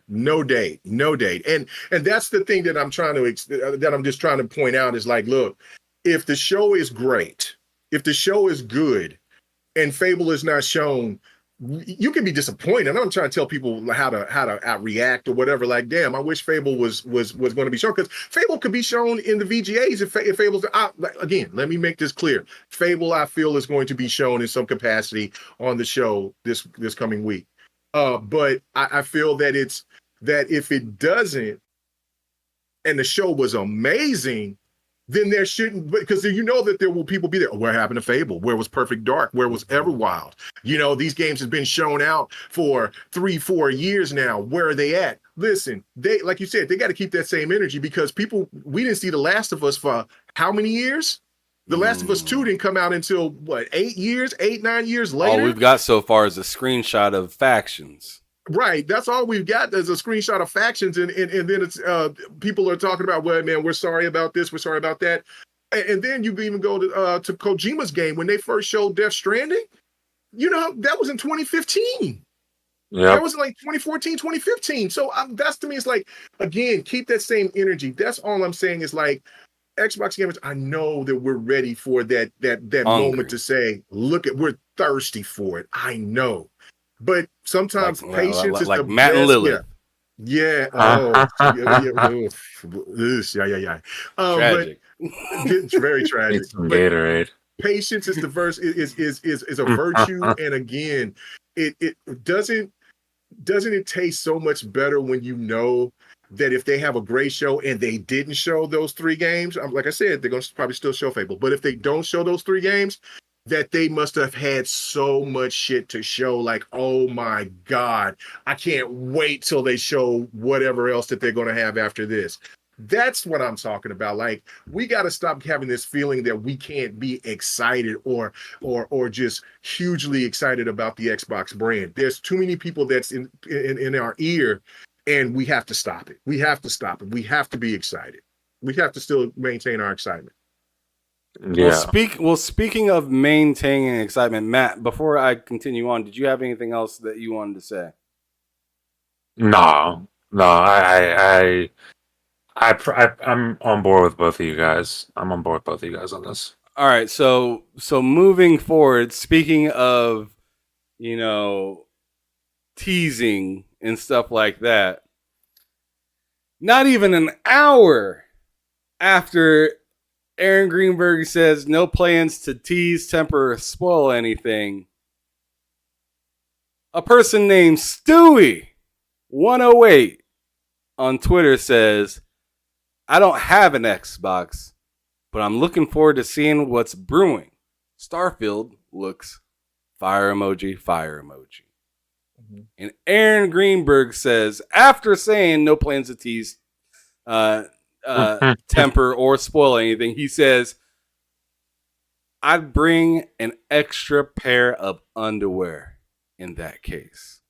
no date, and that's the thing that I'm just trying to point out is like, look, if the show is great, if the show is good, and Fable is not shown, you can be disappointed. I'm trying to tell people how to react or whatever. Like, damn, I wish Fable was going to be shown, because Fable could be shown in the VGAs if Fable's again. Let me make this clear. Fable, I feel, is going to be shown in some capacity on the show this coming week. But I feel that if it doesn't, and the show was amazing, then there shouldn't, because you know that there will people be there. Where happened to Fable? Where was Perfect Dark? Where was Everwild? You know, these games have been shown out for 3-4 years now. Where are they at? Listen, they, like you said, they got to keep that same energy, because we didn't see The Last of Us for how many years? The Last of Us 2 didn't come out until what, 8 years, 8-9 years later? All we've got so far is a screenshot of factions. Right, that's all we've got. There's a screenshot of factions, and then it's people are talking about, well, man, we're sorry about this, we're sorry about that, and then you even go to Kojima's game when they first showed Death Stranding. You know, that was in 2015. Yeah, that was like 2014, 2015. So that's, to me, it's like, again, keep that same energy. That's all I'm saying. Is like, Xbox gamers, I know that we're ready for that moment to say, look, we're thirsty for it. I know. But sometimes patience is like the Matt best. and Lily. Yeah. Oh, yeah. Tragic. But it's very tragic. It's some Gatorade. Patience is is a virtue, and again, it doesn't it taste so much better when you know that if they have a great show and they didn't show those 3 games, like I said, they're going to probably still show Fable. But if they don't show those 3 games, that they must have had so much shit to show. Like, oh my God, I can't wait till they show whatever else that they're going to have after this. That's what I'm talking about. Like, we got to stop having this feeling that we can't be excited or just hugely excited about the Xbox brand. There's too many people that's in our ear, and we have to stop it. We have to stop it. We have to be excited. We have to still maintain our excitement. Yeah. Well, speaking of maintaining excitement, Matt, before I continue on, did you have anything else that you wanted to say? No, I'm on board with both of you guys. I'm on board with both of you guys on this. All right, so moving forward, speaking of, you know, teasing and stuff like that, not even an hour after Aaron Greenberg says no plans to tease, temper, or spoil anything, a person named Stewie108 on Twitter says, I don't have an Xbox, but I'm looking forward to seeing what's brewing. Starfield looks fire emoji, fire emoji. Mm-hmm. And Aaron Greenberg says, after saying no plans to tease, temper, or spoil anything, he says, I'd bring an extra pair of underwear in that case.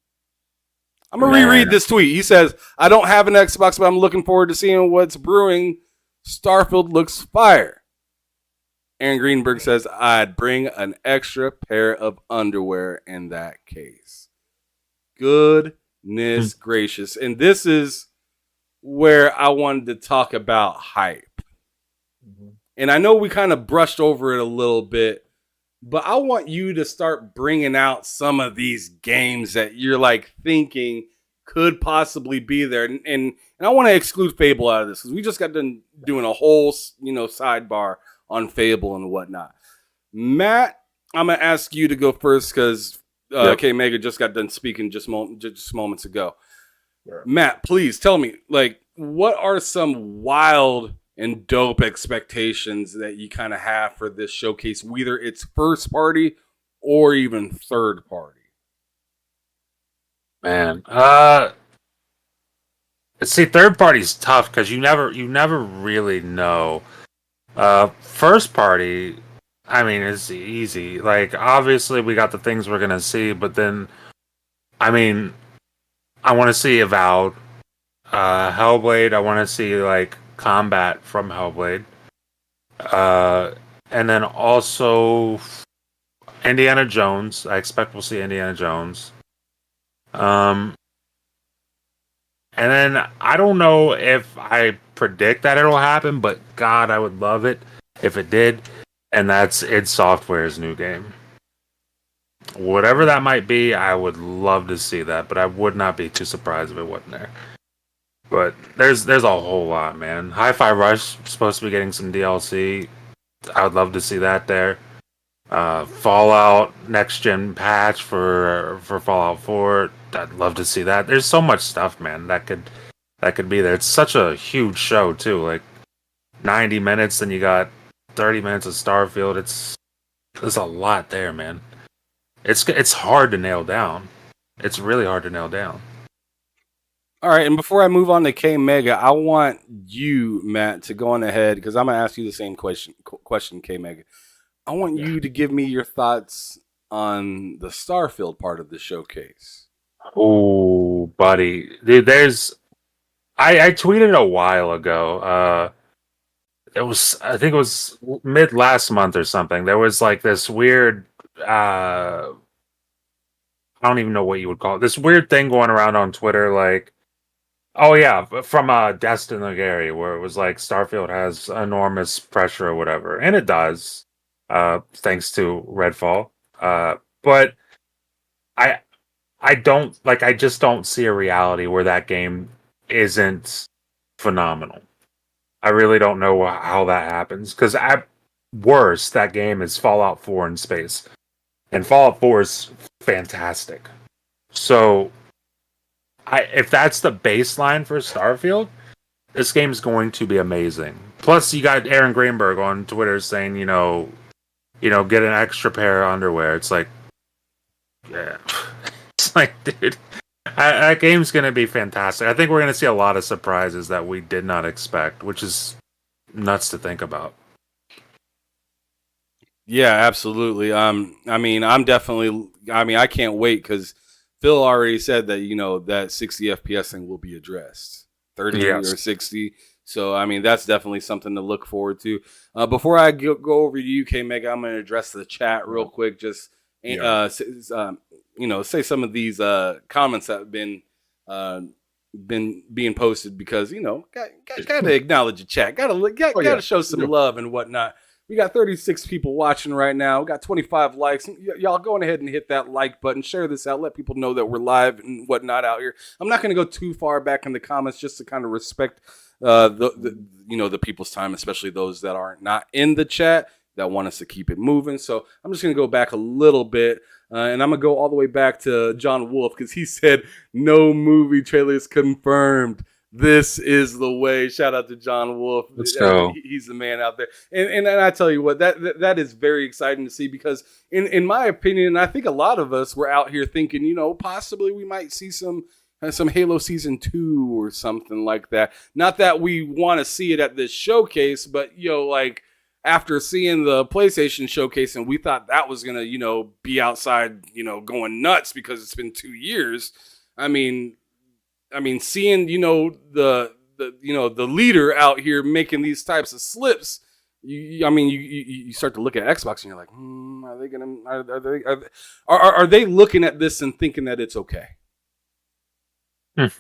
I'm going to reread this tweet. He says, I don't have an Xbox, but I'm looking forward to seeing what's brewing. Starfield looks fire. Aaron Greenberg says, I'd bring an extra pair of underwear in that case. Goodness gracious. And this is where I wanted to talk about hype. Mm-hmm. And I know we kind of brushed over it a little bit, but I want you to start bringing out some of these games that you're like thinking could possibly be there. And I want to exclude Fable out of this because we just got done doing a whole, sidebar on Fable and whatnot. Matt, I'm going to ask you to go first because K Mega just got done speaking just moments ago. Sure. Matt, please tell me, what are some wild and dope expectations that you kind of have for this showcase, whether it's first party or even third party? Man, see, third party's tough because you never really know. First party, I mean, it's easy. Like, obviously, we got the things we're gonna see, but then, I mean, I want to see Avowed, Hellblade. I want to see combat from Hellblade, and then also Indiana Jones. I expect we'll see Indiana Jones. And then I don't know if I predict that it'll happen, but God, I would love it if it did. And that's id Software's new game. Whatever that might be, I would love to see that, but I would not be too surprised if it wasn't there. But there's a whole lot, man. Hi-Fi Rush is supposed to be getting some DLC. I would love to see that there. Fallout next gen patch for Fallout 4. I'd love to see that. There's so much stuff, man, that could be there. It's such a huge show too. 90 minutes, then you got 30 minutes of Starfield. There's a lot there, man. It's hard to nail down. It's really hard to nail down. All right, and before I move on to K Mega, I want you, Matt, to go on ahead because I'm gonna ask you the same question, K Mega. I want you to give me your thoughts on the Starfield part of the showcase. Oh, buddy, dude, I tweeted a while ago. I think it was mid last month or something. There was like this weird, I don't even know what you would call it. This weird thing going around on Twitter, like, oh yeah, from Destin Nagari, where it was like Starfield has enormous pressure or whatever, and it does, thanks to Redfall. But I don't like. I just don't see a reality where that game isn't phenomenal. I really don't know how that happens because at worst, that game is Fallout 4 in space, and Fallout 4 is fantastic. So, if that's the baseline for Starfield, this game is going to be amazing. Plus, you got Aaron Greenberg on Twitter saying, get an extra pair of underwear. It's like, yeah, it's like, dude. That game's going to be fantastic. I think we're going to see a lot of surprises that we did not expect, which is nuts to think about. Yeah, absolutely. I mean, I can't wait because Phil already said that, that 60 FPS thing will be addressed, 30 or 60. So, I mean, that's definitely something to look forward to. Before I go over to UK Mega, I'm going to address the chat real quick. Just, say some of these comments that have been being posted because, got to acknowledge the chat. Got to show some love and whatnot. We got 36 people watching right now. We got 25 likes. Y'all go ahead and hit that like button. Share this out. Let people know that we're live and whatnot out here. I'm not going to go too far back in the comments just to kind of respect the people's time, especially those that aren't not in the chat that want us to keep it moving. So I'm just going to go back a little bit. And I'm going to go all the way back to John Wolf because he said no movie trailers confirmed. This is the way. Shout out to John Wolf. Let's go. He's the man out there. And I tell you what, that is very exciting to see because in my opinion, I think a lot of us were out here thinking, possibly we might see some Halo Season 2 or something like that. Not that we want to see it at this showcase, but, after seeing the PlayStation showcase and we thought that was going to, be outside, going nuts because it's been 2 years. I mean, seeing, the leader out here making these types of slips, you start to look at Xbox and you're like, are they looking at this and thinking that it's okay? I'm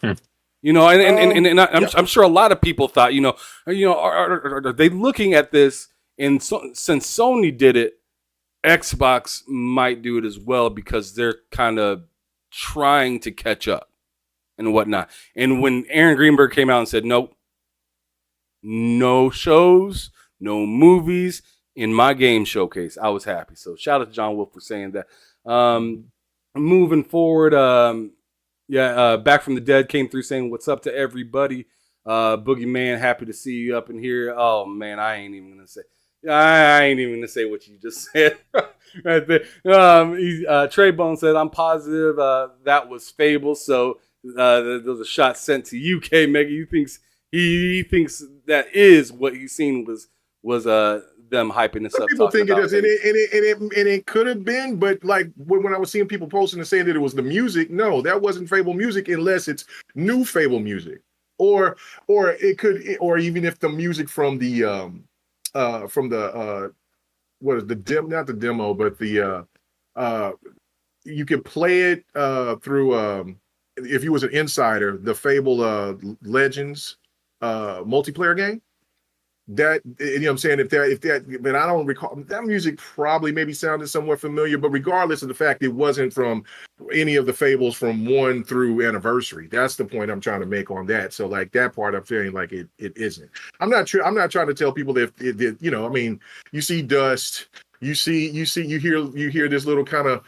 sure a lot of people thought, are they looking at this and since Sony did it, Xbox might do it as well because they're kind of trying to catch up and whatnot. And when Aaron Greenberg came out and said, nope, no shows, no movies in my game showcase, I was happy. So shout out to John Wolf for saying that. Moving forward, Back from the Dead came through saying, what's up to everybody? Boogeyman, happy to see you up in here. Oh, man, I ain't even going to say what you just said right there. Trey Bone said, I'm positive that was Fable. So there was a shot sent to UK Mega. He thinks that is what he's seen was them hyping this up. People think it is, and it could have been, but like when I was seeing people posting and saying that it was the music, no, that wasn't Fable music unless it's new Fable music, or it could, or even if the music from the what is the demo, not the demo, but the you could play it through if you was an insider, the Fable Legends multiplayer game. That, you know what I'm saying, if that, but I don't recall, that music probably maybe sounded somewhat familiar, but regardless of the fact it wasn't from any of the Fables from 1 through Anniversary. That's the point I'm trying to make on that. So like that part I'm feeling like it isn't. I'm not trying to tell people that it, I mean, you see Dust, you hear this little kind of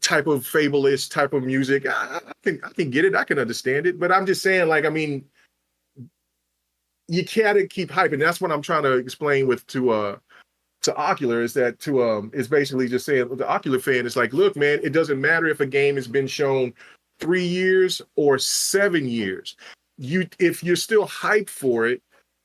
type of Fable-ish type of music. I can get it, I can understand it, but I'm just saying, like, I mean, you gotta keep hyping. That's what I'm trying to explain to Ocular is that is basically just saying the Ocular fan is like, look, man, it doesn't matter if a game has been shown 3 years or 7 years. If you're still hyped for it,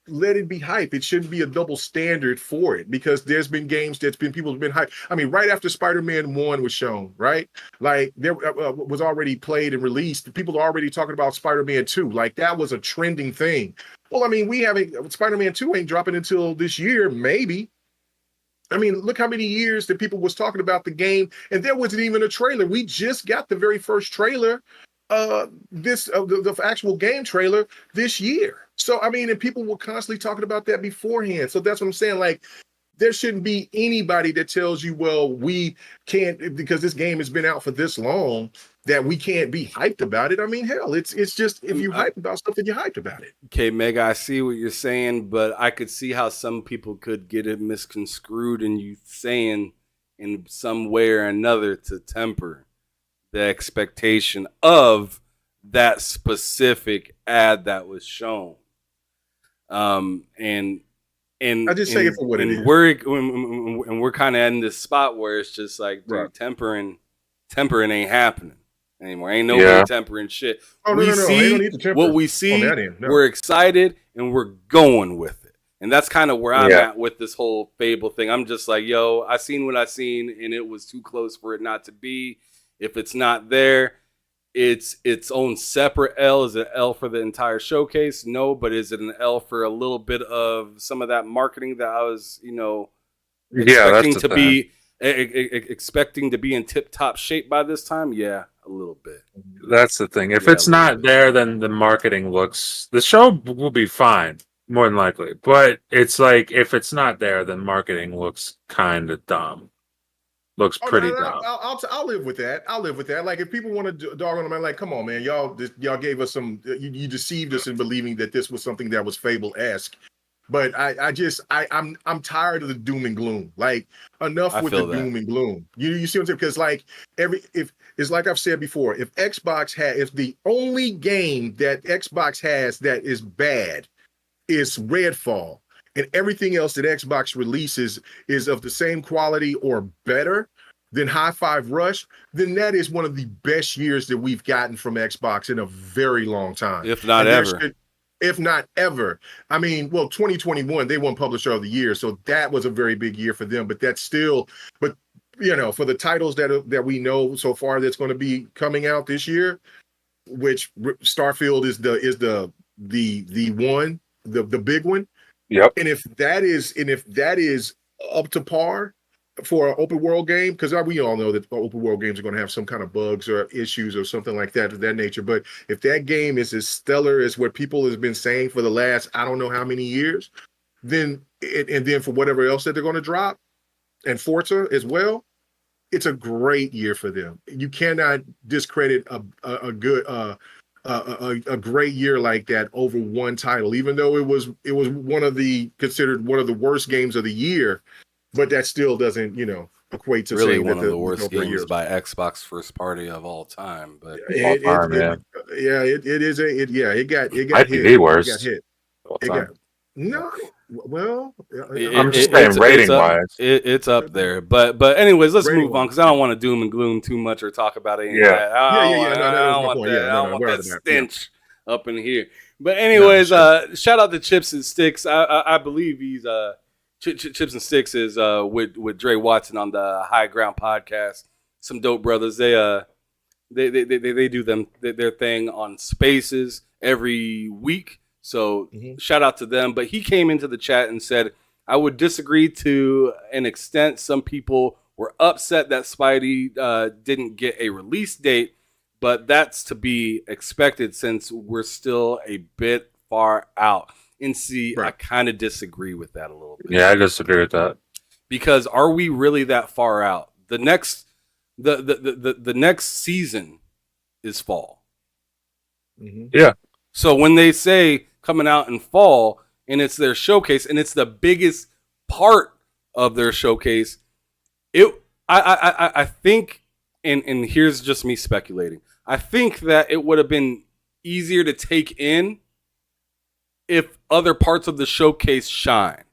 let it be hype. It shouldn't be a double standard for it because there's been games people have been hyped. I mean, right after Spider-Man 1 was shown, right? Like there was already played and released. People are already talking about Spider-Man 2. Like that was a trending thing. Well, I mean, Spider-Man 2 ain't dropping until this year, maybe. I mean, look how many years that people was talking about the game, and there wasn't even a trailer. We just got the very first trailer, the actual game trailer this year. So, I mean, and people were constantly talking about that beforehand. So that's what I'm saying. Like, there shouldn't be anybody that tells you, well, we can't, because this game has been out for this long, that we can't be hyped about it. I mean, hell, it's just, if you hyped about something, you're hyped about it. Okay, Mega, I see what you're saying, but I could see how some people could get it misconstrued and you saying in some way or another to temper the expectation of that specific ad that was shown. And I just say it for what it is. We're kind of in this spot where it's just like, dude, tempering ain't happening anymore. Ain't nobody tempering shit. We see what we see. We're excited and we're going with it. And that's kind of where I'm at with this whole Fable thing. I'm just like, yo, I seen what I seen and it was too close for it not to be. If it's not there, it's its own separate L. Is it L for the entire showcase? No, but is it an L for a little bit of some of that marketing that I was, expecting to be in tip-top shape by this time? Yeah, a little bit. That's the thing. If it's not there, then the marketing the show will be fine, more than likely. But it's like, if it's not there, then marketing looks kind of dumb. Looks pretty dumb. I'll live with that. Like, if people want to dog on them, I'm like, come on, man, y'all gave us some. You deceived us in believing that this was something that was Fable-esque. But I'm tired of the doom and gloom. Like, enough with the doom and gloom. You see what I'm saying? Because like if it's like I've said before, if the only game that Xbox has that is bad is Redfall, and everything else that Xbox releases is of the same quality or better than Hi-Fi Rush, then that is one of the best years that we've gotten from Xbox in a very long time. If not ever. I mean, well, 2021, they won Publisher of the Year, so that was a very big year for them, but that's still, for the titles that we know so far that's going to be coming out this year, which Starfield is the one, the big one. Yep. And if that is up to par for an open world game, because we all know that open world games are going to have some kind of bugs or issues or something like that of that nature. But if that game is as stellar as what people have been saying for the last I don't know how many years, then for whatever else that they're going to drop, and Forza as well, it's a great year for them. You cannot discredit a good. A great year like that over one title, even though it was considered one of the worst games of the year, but that still doesn't equate to really saying one that of the worst games by Xbox first party of all time. But it got hit. Worst. It got hit. No, well, I'm just saying rating wise, it's up there. But anyways, let's move on because I don't want to doom and gloom too much or talk about any of that. I don't want that stench up in here. But anyways, shout out to Chips and Sticks. I believe he's Chips and Sticks is with Dre Watson on the High Ground podcast. Some dope brothers. They do their thing on Spaces every week. So shout out to them. But he came into the chat and said, I would disagree to an extent. Some people were upset that Spidey didn't get a release date, but that's to be expected since we're still a bit far out. And see, I kind of disagree with that a little bit. Yeah, I disagree with that. Because are we really that far out? The next season is fall. Mm-hmm. Yeah. So when they say coming out in fall and it's their showcase and it's the biggest part of their showcase, I think, and here's just me speculating, I think that it would have been easier to take in if other parts of the showcase shined.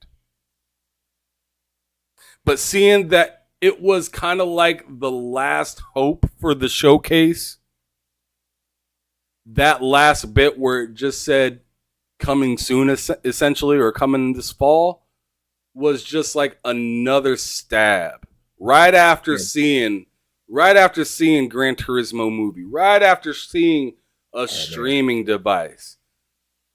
But seeing that it was kind of like the last hope for the showcase, that last bit where it just said coming soon, essentially, or coming this fall, was just like another stab. Right after seeing Gran Turismo movie, right after seeing a streaming device.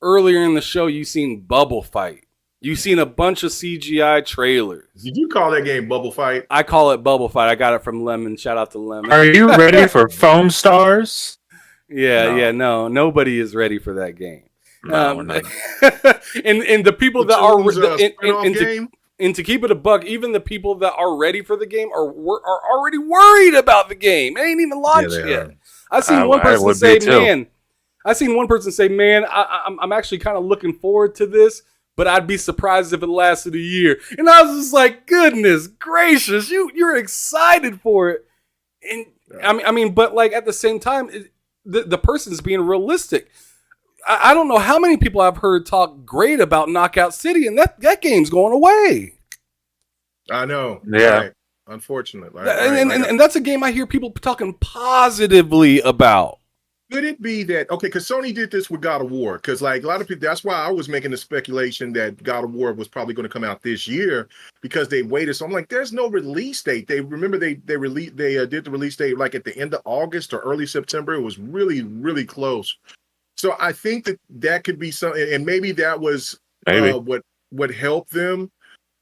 Earlier in the show, you seen Bubble Fight. You seen a bunch of CGI trailers. Did you call that game Bubble Fight? I call it Bubble Fight. I got it from Lemon. Shout out to Lemon. Are you ready for Foam Stars? No. Nobody is ready for that game. No, we're not. and the people that are game? And to keep it a buck, even the people that are ready for the game are already worried about the game. It ain't even launched yet. I seen one person say, "Man, I'm actually kind of looking forward to this, but I'd be surprised if it lasted a year." And I was just like, "Goodness gracious, you're excited for it." And I mean, but like at the same time, the person's being realistic. I don't know how many people I've heard talk great about Knockout City, and that game's going away. I know. Yeah. Right. Unfortunately. And that's a game I hear people talking positively about. Could it be that, okay, because Sony did this with God of War, because like a lot of people, that's why I was making the speculation that God of War was probably going to come out this year because they waited. So I'm like, there's no release date. They did the release date like at the end of August or early September. It was really, really close. So I think that could be something, and maybe that was what helped them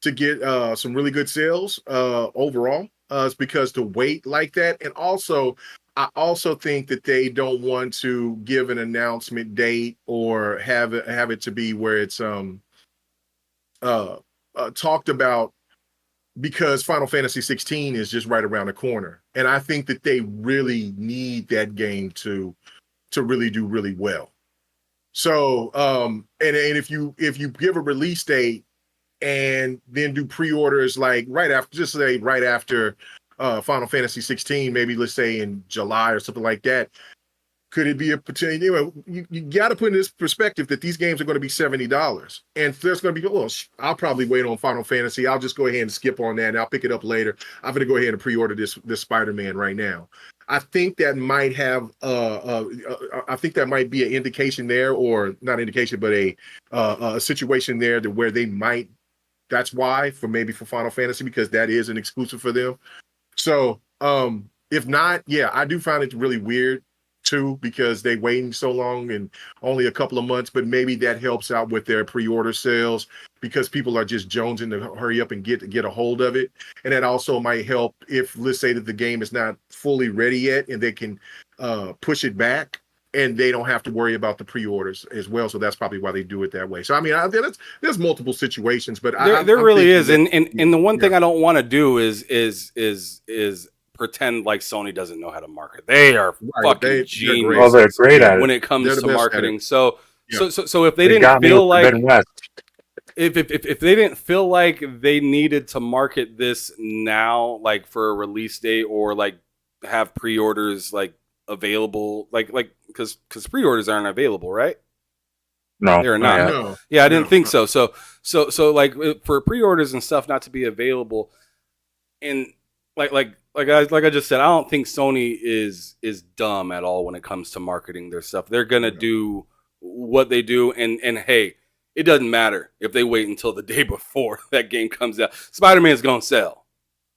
to get some really good sales overall. Is because to wait like that, and also I also think that they don't want to give an announcement date or have it to be where it's talked about because Final Fantasy 16 is just right around the corner, and I think that they really need that game to really do really well. So, and if you give a release date and then do pre-orders like right after Final Fantasy 16, maybe let's say in July or something like that, could it be a potential? You got to put in this perspective that these games are going to be $70, and there's going to be, well, I'll probably wait on Final Fantasy. I'll just go ahead and skip on that, and I'll pick it up later. I'm going to go ahead and pre-order this Spider-Man right now. I think that might have I think that might be an indication there, or not indication, but a situation there to where they might. That's why for Final Fantasy, because that is an exclusive for them. So if not, yeah, I do find it really weird too, because they waiting so long and only a couple of months, but maybe that helps out with their pre-order sales because people are just jonesing to hurry up and get a hold of it. And that also might help if, let's say that the game is not fully ready yet and they can push it back and they don't have to worry about the pre-orders as well. So that's probably why they do it that way. So, I mean, there's multiple situations, but there really is. And the one thing I don't want to do is pretend like Sony doesn't know how to market. They are fucking genius. Well, they're great at it when it comes to marketing. So if they didn't feel like if they didn't feel like they needed to market this now, like for a release date or like have pre-orders like available, like because pre-orders aren't available, right? No, they're not. No. Yeah, I didn't think so. So like for pre-orders and stuff not to be available, and like I just said, I don't think Sony is dumb at all when it comes to marketing their stuff. They're gonna do what they do, and hey, it doesn't matter if they wait until the day before that game comes out. Spider-Man's gonna sell.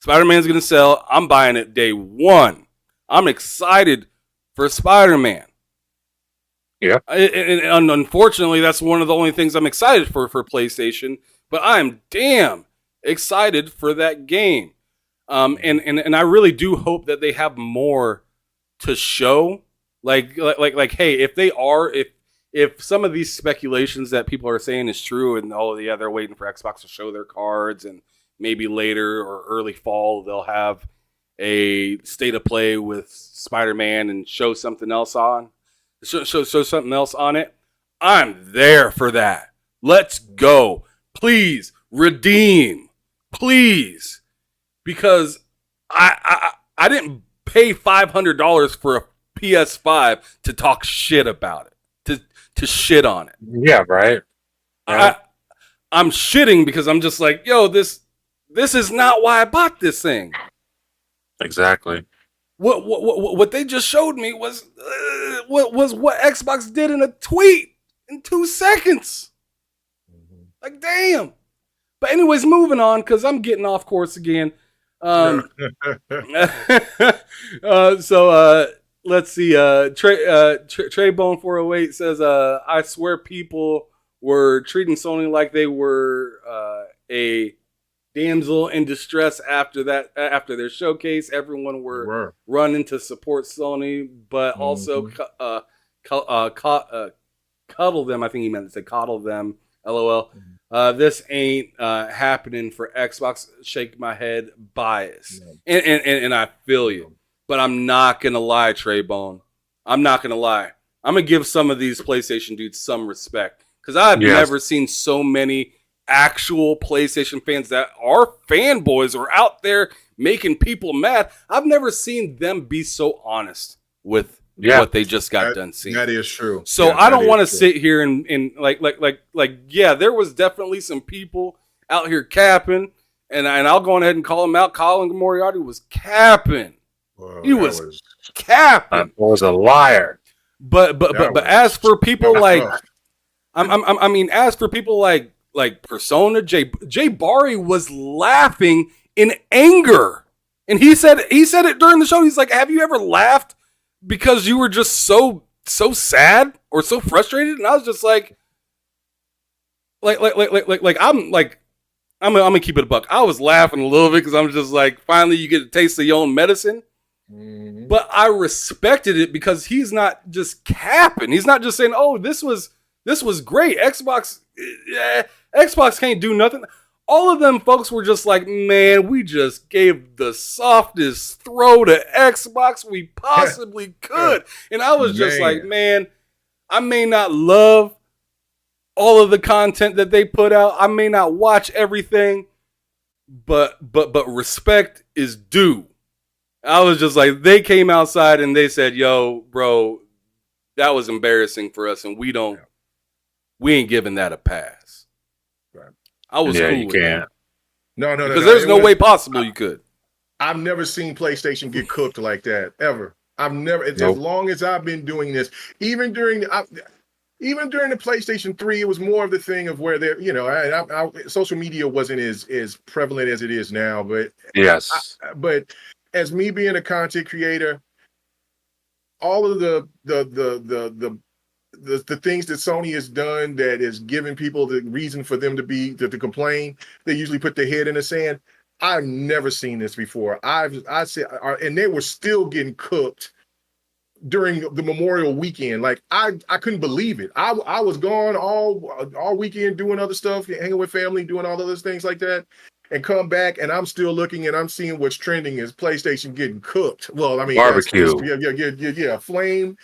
Spider-Man's gonna sell. I'm buying it day one. I'm excited for Spider-Man. Yeah. And unfortunately, that's one of the only things I'm excited for PlayStation. But I'm damn excited for that game. And I really do hope that they have more to show. Like hey, if some of these speculations that people are saying is true, and they're waiting for Xbox to show their cards, and maybe later or early fall they'll have a state of play with Spider-Man and show something else on it. I'm there for that. Let's go. Please redeem. Please. Because I didn't pay $500 for a PS5 to talk shit about it, to shit on it. Yeah, right. I'm shitting because I'm just like, yo, this is not why I bought this thing. Exactly. What they just showed me was what Xbox did in a tweet in 2 seconds. Like, damn. But anyways, moving on because I'm getting off course again. So let's see. Trey Bone 408 says, I swear people were treating Sony like they were a damsel in distress after their showcase. Everyone were running to support Sony, but also cuddle them. I think he meant to say coddle them. LOL. This ain't happening for Xbox. Shake my head, bias, and I feel you, but I'm not gonna lie, Trey Bone. I'm not gonna lie. I'm gonna give some of these PlayStation dudes some respect because I've never seen so many actual PlayStation fans that are fanboys or out there making people mad. I've never seen them be so honest with what they just got done seeing. That is true. So I don't want to sit here and like there was definitely some people out here capping, and I'll go ahead and call him out. Colin Moriarty was capping. Well, he was capping. That was a liar. But as for people like I mean as for people like Persona, Jay Barry was laughing in anger. And he said it during the show. He's like, have you ever laughed because you were just so sad or so frustrated? And I was just like I'm gonna keep it a buck. I was laughing a little bit because I'm just like, finally you get a taste of your own medicine. Mm-hmm. But I respected it because he's not just capping. He's not just saying, oh, this was great. Xbox can't do nothing. All of them folks were just like, man, we just gave the softest throw to Xbox we possibly could. And I was just like, man, I may not love all of the content that they put out. I may not watch everything, but respect is due. I was just like, they came outside and they said, yo, bro, that was embarrassing for us, and we ain't giving that a pass. Right. I was cool you with can't. that. No. Because there's no way possible you could. I've never seen PlayStation get cooked like that, ever. I've never, as long as I've been doing this, even during the PlayStation 3, it was more of the thing of where they're, social media wasn't as prevalent as it is now. But yes, but as me being a content creator, all of the things that Sony has done that has given people the reason for them to complain, they usually put their head in the sand. I've never seen this before. And they were still getting cooked during the Memorial weekend. Like I couldn't believe it. I was gone all weekend doing other stuff, hanging with family, doing all of those things like that, and come back and I'm still looking and I'm seeing what's trending is PlayStation getting cooked. Well, I mean, barbecue, flame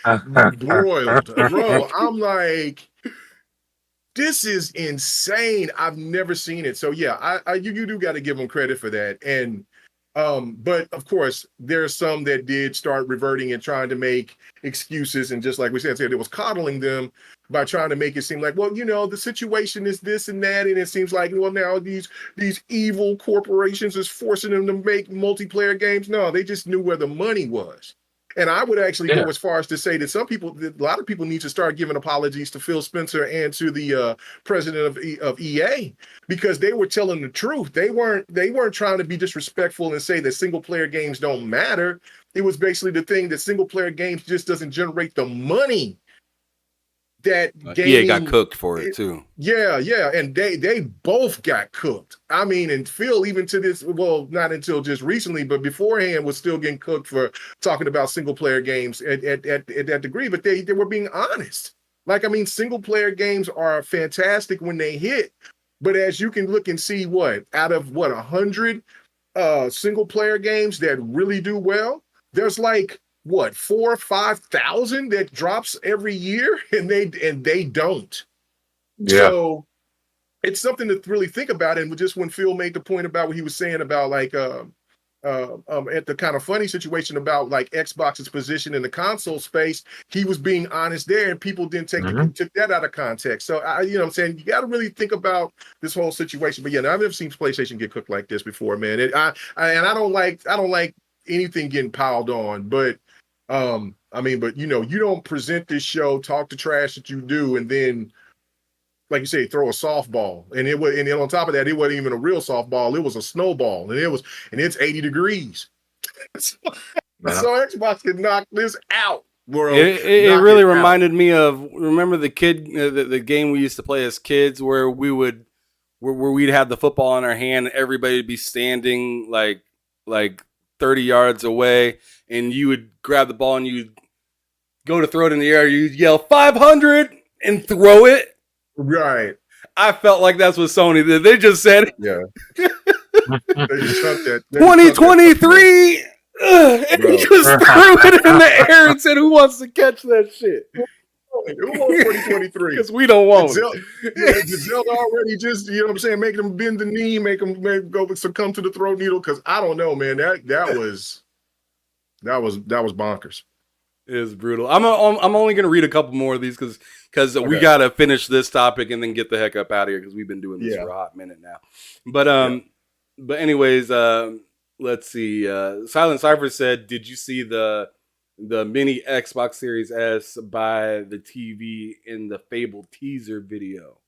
broiled, bro. I'm like, this is insane. I've never seen it. So yeah, you do got to give them credit for that. And but of course, there's some that did start reverting and trying to make excuses, and just like we said, it was coddling them by trying to make it seem like, well, the situation is this and that, and it seems like, well, now these evil corporations is forcing them to make multiplayer games. No, they just knew where the money was. And I would actually go as far as to say that a lot of people need to start giving apologies to Phil Spencer and to the president of EA, because they were telling the truth. They weren't trying to be disrespectful and say that single player games don't matter. It was basically the thing that single player games just doesn't generate the money that EA got cooked for it too. Yeah, and they both got cooked. I mean, and Phil, even to this, well, not until just recently, but beforehand, was still getting cooked for talking about single player games at that degree. But they were being honest. Like, I mean, single player games are fantastic when they hit, but as you can look and see, out of 100 single player games that really do well, there's like 4,000 or 5,000 that drops every year, and they don't. Yeah. So it's something to really think about. And just when Phil made the point about what he was saying about like at the kind of funny situation about like Xbox's position in the console space, he was being honest there, and people didn't took that out of context. So you know what I'm saying, you got to really think about this whole situation. But yeah, no, I've never seen PlayStation get cooked like this before, man. I don't like anything getting piled on, but I mean, but you know, you don't present this show, talk the trash that you do, and then, like you say, throw a softball, and then on top of that, it wasn't even a real softball; it was a snowball, and it's 80 degrees. So Xbox can knock this out. Bro. It really reminded me of, remember the game we used to play as kids where we'd have the football in our hand and everybody would be standing like 30 yards away, and you would grab the ball and you'd go to throw it in the air, you'd yell 500 and throw it. Right. I felt like that's what Sony did. They just said, yeah. They just chucked that. 2023, and he just threw it in the air and said, "Who wants to catch that shit?" Who wants 2023? Because we don't want it. Zelda already just, you know what I'm saying, making them bend the knee, make them go succumb to the throat needle. Because I don't know, man. That was bonkers. It is brutal. I'm only gonna read a couple more of these because we gotta finish this topic and then get the heck up out of here because we've been doing this for a hot minute now. But anyways, let's see. Silent Cypher said, "Did you see the mini Xbox Series S by the TV in the Fable teaser video?"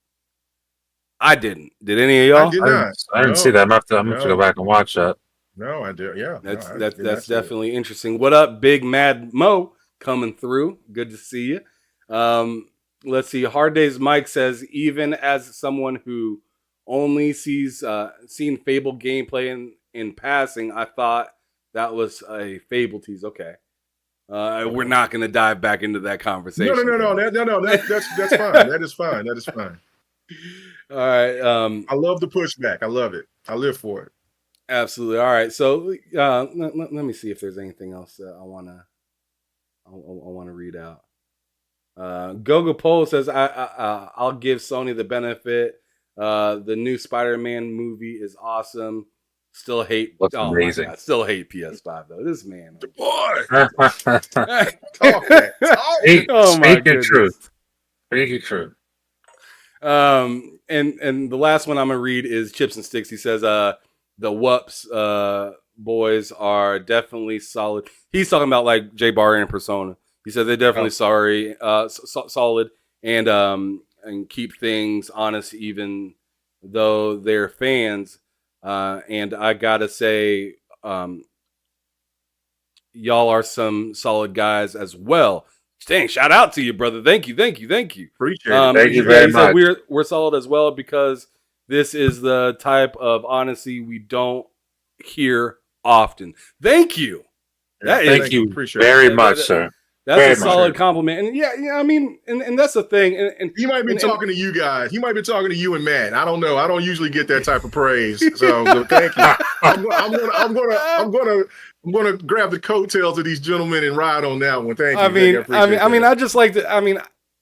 I didn't. Did any of y'all? I did not. I didn't see that. I'm gonna have to go back and watch that. No, I did. Yeah, that's definitely interesting. What up, Big Mad Mo? Coming through. Good to see you. Let's see. Hard Days Mike says, even as someone who only seen Fable gameplay in passing, I thought that was a Fable tease. Okay. We're not going to dive back into that conversation. No. That's fine. That is fine. All right. I love the pushback. I love it. I live for it. Absolutely. All right. So let me see if there's anything else that I want to read out. Gogo Pole says, I'll give Sony the benefit. The new Spider-Man movie is awesome. Still hate. Looks amazing. My God, still hate PS5 though. This man. Boy. Talk that. Speak truth. Speak truth. And the last one I'm gonna read is Chips and Sticks. He says, the Wups boys are definitely solid. He's talking about like Jay Barry and Persona. He said they're definitely solid and keep things honest, even though they're fans. And I gotta say, y'all are some solid guys as well. Dang, shout out to you, brother. Thank you. Appreciate it. Thank you very much. We're solid as well because this is the type of honesty we don't hear often. Thank you. Thank you very much, sir. That's very a solid compliment. And yeah, I mean, and that's the thing. And he might be talking to you guys. He might be talking to you and Matt. I don't know. I don't usually get that type of praise. So thank you. I'm gonna grab the coattails of these gentlemen and ride on that one. Thank you.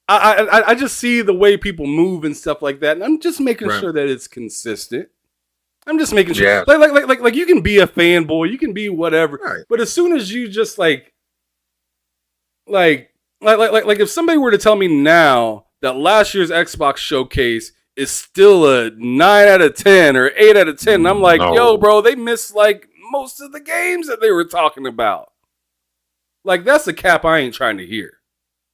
I just see the way people move and stuff like that, and I'm just making sure that it's consistent. I'm just making sure, like you can be a fanboy, you can be whatever, right. But as soon as you just like if somebody were to tell me now that last year's Xbox showcase is still a 9 out of 10 or 8 out of 10, and I'm like, yo, bro, they missed like most of the games that they were talking about. Like, that's a cap I ain't trying to hear.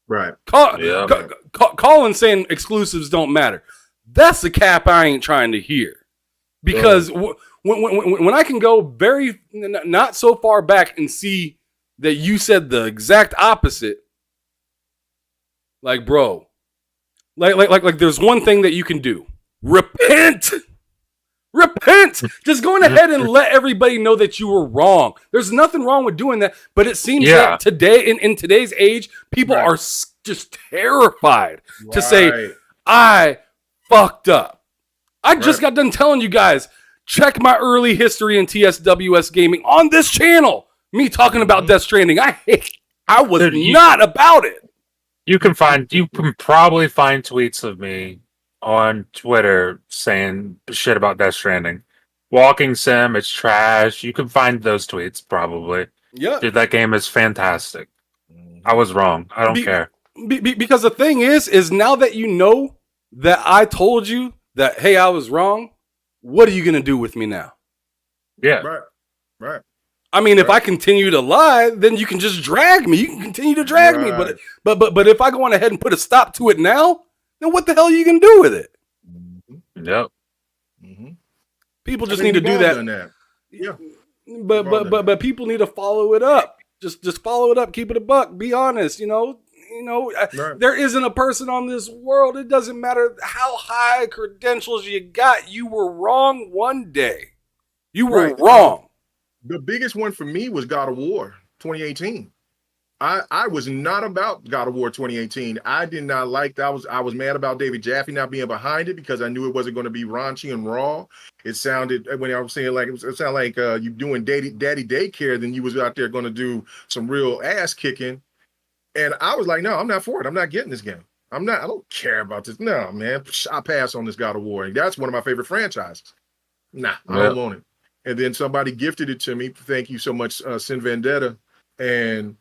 Right. Colin saying exclusives don't matter. That's the cap I ain't trying to hear. Because when I can go very not so far back and see that you said the exact opposite, like, bro, like there's one thing that you can do. Repent. Just going ahead and let everybody know that you were wrong. There's nothing wrong with doing that, but it seems that today, in today's age, people are just terrified to say, I fucked up. I just got done telling you guys, check my early history in TSWS gaming on this channel. Me talking about Death Stranding. I was not about it. You can probably find tweets of me on Twitter saying shit about Death Stranding. walking sim. It's trash. You can find those tweets probably. Yeah. Dude, that game is fantastic. I was wrong. I don't care. Because the thing is now that you know that I told you that, hey, I was wrong, what are you going to do with me now? Yeah. Right. I mean, if I continue to lie, then you can just drag me. You can continue to drag me. But if I go on ahead and put a stop to it now, then what the hell are you going to do with it? Yep. People just need to do that. Yeah. But people need to follow it up. Just follow it up. Keep it a buck. Be honest. There isn't a person on this world. It doesn't matter how high credentials you got. You were wrong one day. You were wrong. The biggest one for me was God of War 2018. I was not about God of War 2018. I did not like that. I was mad about David Jaffe not being behind it because I knew it wasn't going to be raunchy and raw. It sounded, when I was saying like, it sounded like you doing daddy daycare, then you was out there going to do some real ass kicking. And I was like, no, I'm not for it. I'm not getting this game. I don't care about this. No, man, I pass on this God of War. That's one of my favorite franchises. Nah, I don't want it. And then somebody gifted it to me. Thank you so much, Sin Vendetta. And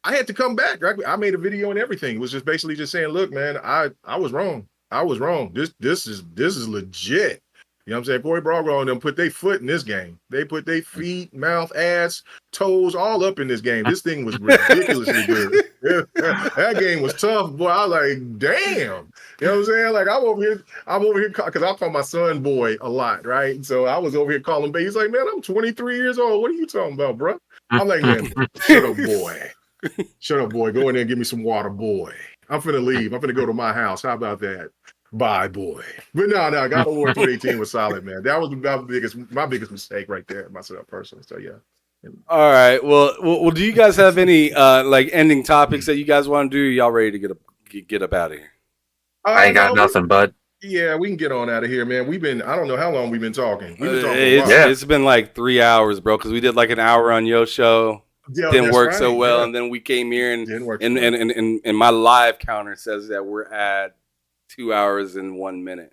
I had to come back. Right? I made a video and everything. It was just basically just saying, look, man, I was wrong. I was wrong. This is legit. You know what I'm saying? Corey Barlog and them put their foot in this game. They put their feet, mouth, ass, toes all up in this game. This thing was ridiculously good. That game was tough, boy. I was like, damn. You know what I'm saying? Like I'm over here because I call my son boy a lot, right? So I was over here calling him. He's like, man, I'm 23 years old. What are you talking about, bro? I'm like, man, shut up, boy. Shut up, boy. Go in there and give me some water, boy. I'm finna leave. I'm finna go to my house. How about that? Bye, boy. But no, God of War 2018 was solid, man. That was my biggest mistake right there, myself personally. So yeah. All right. Well, do you guys have any like ending topics that you guys want to do? Y'all ready to get up out of here? I ain't got nothing, bud. Yeah, we can get on out of here, man. I don't know how long we've been talking. It's been like 3 hours, bro, because we did like an hour on your show. Didn't work so well, and then we came here and my live counter says that we're at 2 hours and 1 minute.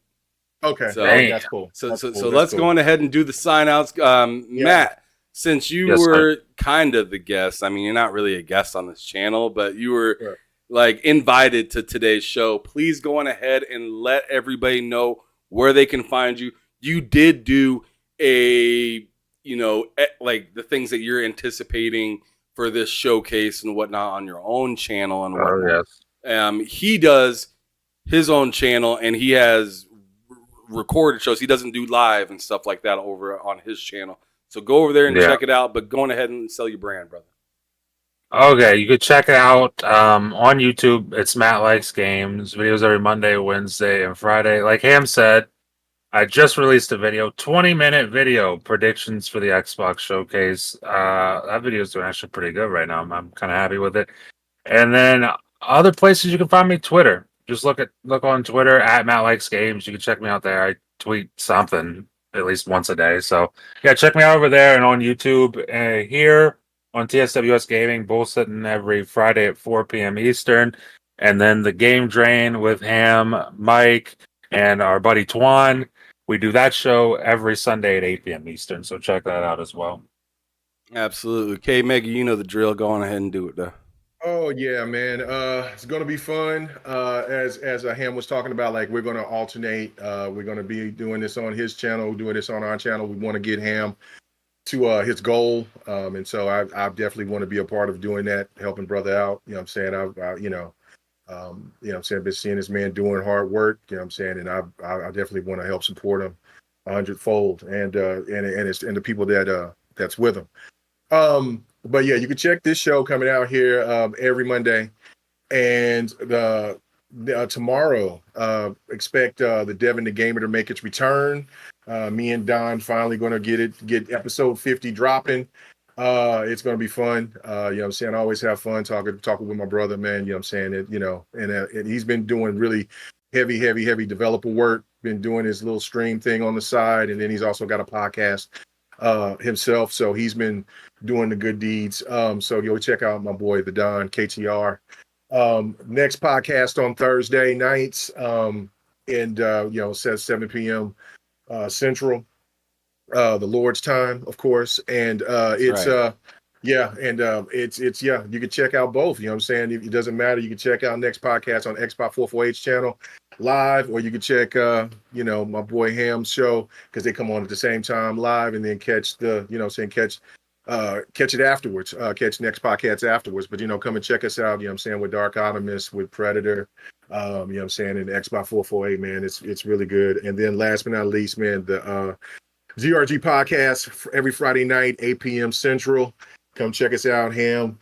Okay, so that's cool. So let's go on ahead and do the sign outs. Matt, since you were kind of the guest, I mean, you're not really a guest on this channel, but you were like invited to today's show. Please go on ahead and let everybody know where they can find you. You did do like the things that you're anticipating for this showcase and whatnot on your own channel and whatnot. He does his own channel and he has recorded shows. He doesn't do live and stuff like that over on his channel. So go over there and check it out, but go on ahead and sell your brand, brother. Okay, you could check it out on YouTube. It's Matt Likes Games. Videos every Monday, Wednesday, and Friday. Like Ham said, I just released a video, 20-minute video, predictions for the Xbox showcase. That video is doing actually pretty good right now. I'm kind of happy with it. And then other places you can find me, Twitter. Just look on Twitter at Matt Likes Games. You can check me out there. I tweet something at least once a day. So yeah, check me out over there and on YouTube. Here on TSWS Gaming, bullsitting every Friday at 4 p.m. Eastern. And then the Game Drain with Ham, Mike, and our buddy Twan. We do that show every Sunday at 8 p.m. Eastern. So check that out as well. Absolutely. K-Mega, you know the drill. Go on ahead and do it though. Oh yeah, man. It's gonna be fun. As Ham was talking about, like we're gonna alternate. We're gonna be doing this on his channel, doing this on our channel. We want to get Ham to his goal, and so I definitely want to be a part of doing that, helping brother out. You know what I'm saying? I've been seeing this man doing hard work. You know what I'm saying? And I definitely want to help support him 100-fold, and the people that's with him. But yeah, you can check this show coming out here every Monday, and tomorrow expect the Devin the Gamer to make its return. Me and Don finally going to get episode 50 dropping. It's going to be fun. You know what I'm saying? I always have fun talking with my brother, man. You know what I'm saying? And he's been doing really heavy developer work, been doing his little stream thing on the side, and then he's also got a podcast himself, so he's been doing the good deeds. So go check out my boy the Don KTR. Next podcast on Thursday nights, says 7 p.m. Central. the Lord's Time, of course, and it's right. yeah, and it's yeah, you can check out both. You know what I'm saying? It doesn't matter. You can check out Next Podcast on Xbox 448's channel live, or you can check my boy Ham's show, because they come on at the same time live, and then catch the catch it afterwards, catch Next Podcast afterwards. But come and check us out, you know what I'm saying, with Dark Optimus, with Predator, you know what I'm saying, and Xbox 448, man. It's really good. And then last but not least, man, the GRG podcast every Friday night, 8 p.m. Central. Come check us out. Ham,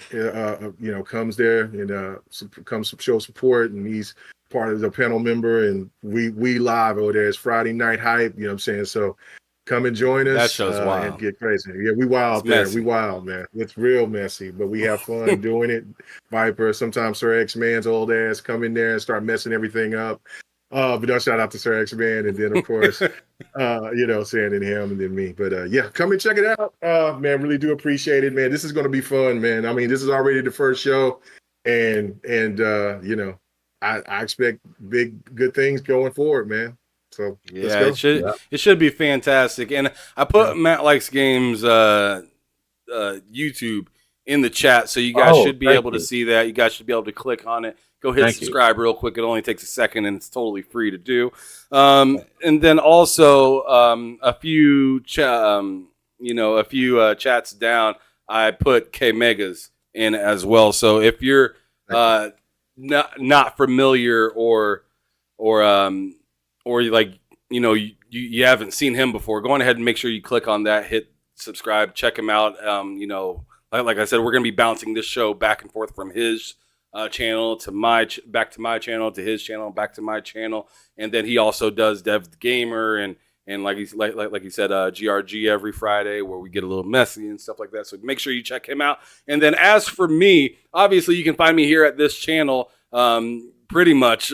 comes there and comes show support, and he's part of the panel member. And we live over there. It's Friday Night Hype. You know what I'm saying? So come and join us. That show's wild. And get crazy. Yeah, we wild there. We wild, man. It's real messy, but we have fun doing it. Viper, sometimes Sir X Man's old ass come in there and start messing everything up. But don't shout out to Sir X Man, and then of course, saying in him, and then me. But yeah, come and check it out. Man, really do appreciate it, man. This is gonna be fun, man. I mean, this is already the first show, and I expect good things going forward, man. So yeah, it should be fantastic. And I put Matt Likes Games YouTube in the chat, so you guys should be able to see that. You guys should be able to click on it. Go hit subscribe real quick. It only takes a second, and it's totally free to do. And then also a few chats down, I put K Megas in as well. So if you're not familiar or like you haven't seen him before, go on ahead and make sure you click on that, hit subscribe, check him out. Like I said, we're gonna be bouncing this show back and forth from his channel to back to my channel, to his channel, back to my channel, and then he also does Dev the Gamer and like he said, GRG every Friday, where we get a little messy and stuff like that. So make sure you check him out. And then as for me, obviously you can find me here at this channel pretty much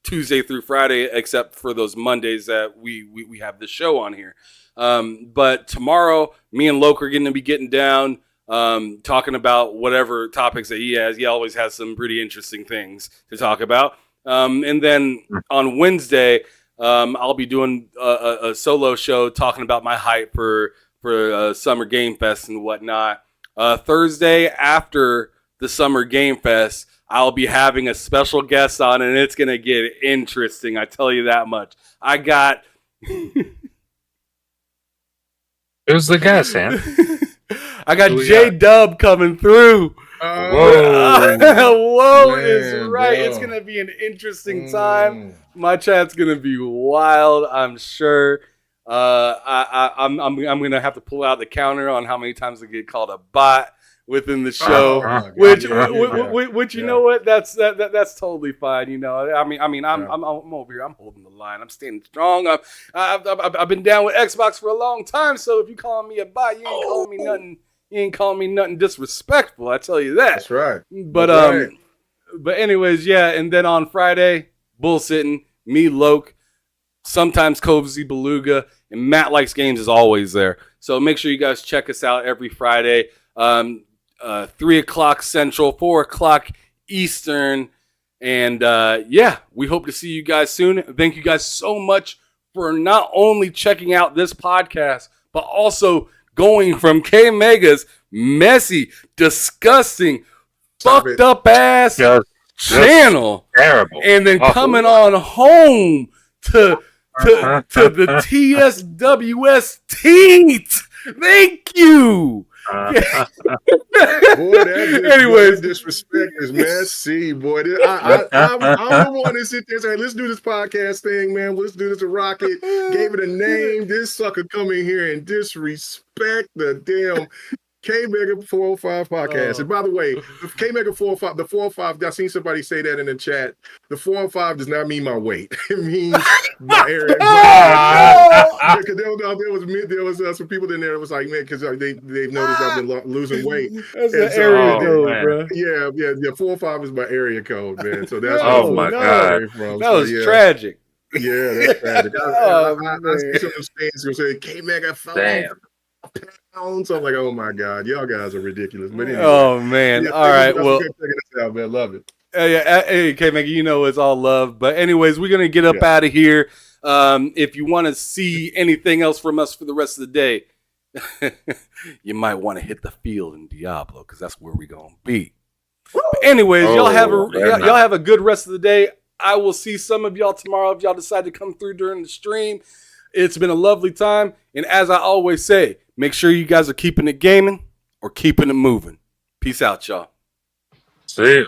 Tuesday through Friday, except for those Mondays that we have the show on here. But tomorrow, me and Loke are going to be getting down, talking about whatever topics that he has. He always has some pretty interesting things to talk about. And then on Wednesday, I'll be doing a solo show talking about my hype for Summer Game Fest and whatnot. Thursday, after the Summer Game Fest, I'll be having a special guest on, and it's going to get interesting. I tell you that much. I got... Who's the guest, Sam? I got J-Dub coming through. Whoa is right. It's going to be an interesting time. My chat's going to be wild, I'm sure. I'm going to have to pull out the counter on how many times I get called a bot within the show, which you know what, that's totally fine. I'm over here, I'm holding the line, I'm standing strong. I've been down with Xbox for a long time, so if you calling me a bot, you ain't calling me nothing disrespectful, I tell you that. That's right. But anyways, yeah. And then on Friday, bullsitting, me, Loke, sometimes Cozy Beluga, and Matt Likes Games is always there. So make sure you guys check us out every Friday. 3 o'clock Central, 4 o'clock Eastern. And we hope to see you guys soon. Thank you guys so much for not only checking out this podcast, but also going from K Mega's messy, disgusting, fucked up ass channel, terrible, and then coming on home to the TSWS teens. Thank you. Boy, that disrespect is messy, boy. I'm the one that sit there and say, let's do this podcast thing, man. Let's do this a rocket. Gave it a name. This sucker come in here and disrespect the damn K Mega 405 podcast. And by the way, the K Mega 405, the 405, I seen somebody say that in the chat. The 405 does not mean my weight. It means my area. Because there was some people in there that was like, man, because they've noticed I've been losing weight. That's the area code, bro. Yeah. 405 is my area code, man. So that's my God. That was tragic. Yeah, that's tragic. I see some of the stands who say K Mega 405. Pounds. I'm like, oh my God, y'all guys are ridiculous. But anyway, oh man, all right, well, check this out, man. Love it. Hey, K Mega, it's all love. But anyways, we're gonna get up out of here. If you want to see anything else from us for the rest of the day, you might want to hit the field in Diablo because that's where we're gonna be. But anyways, y'all have a good rest of the day. I will see some of y'all tomorrow if y'all decide to come through during the stream. It's been a lovely time, and as I always say, make sure you guys are keeping it gaming or keeping it moving. Peace out, y'all. See you.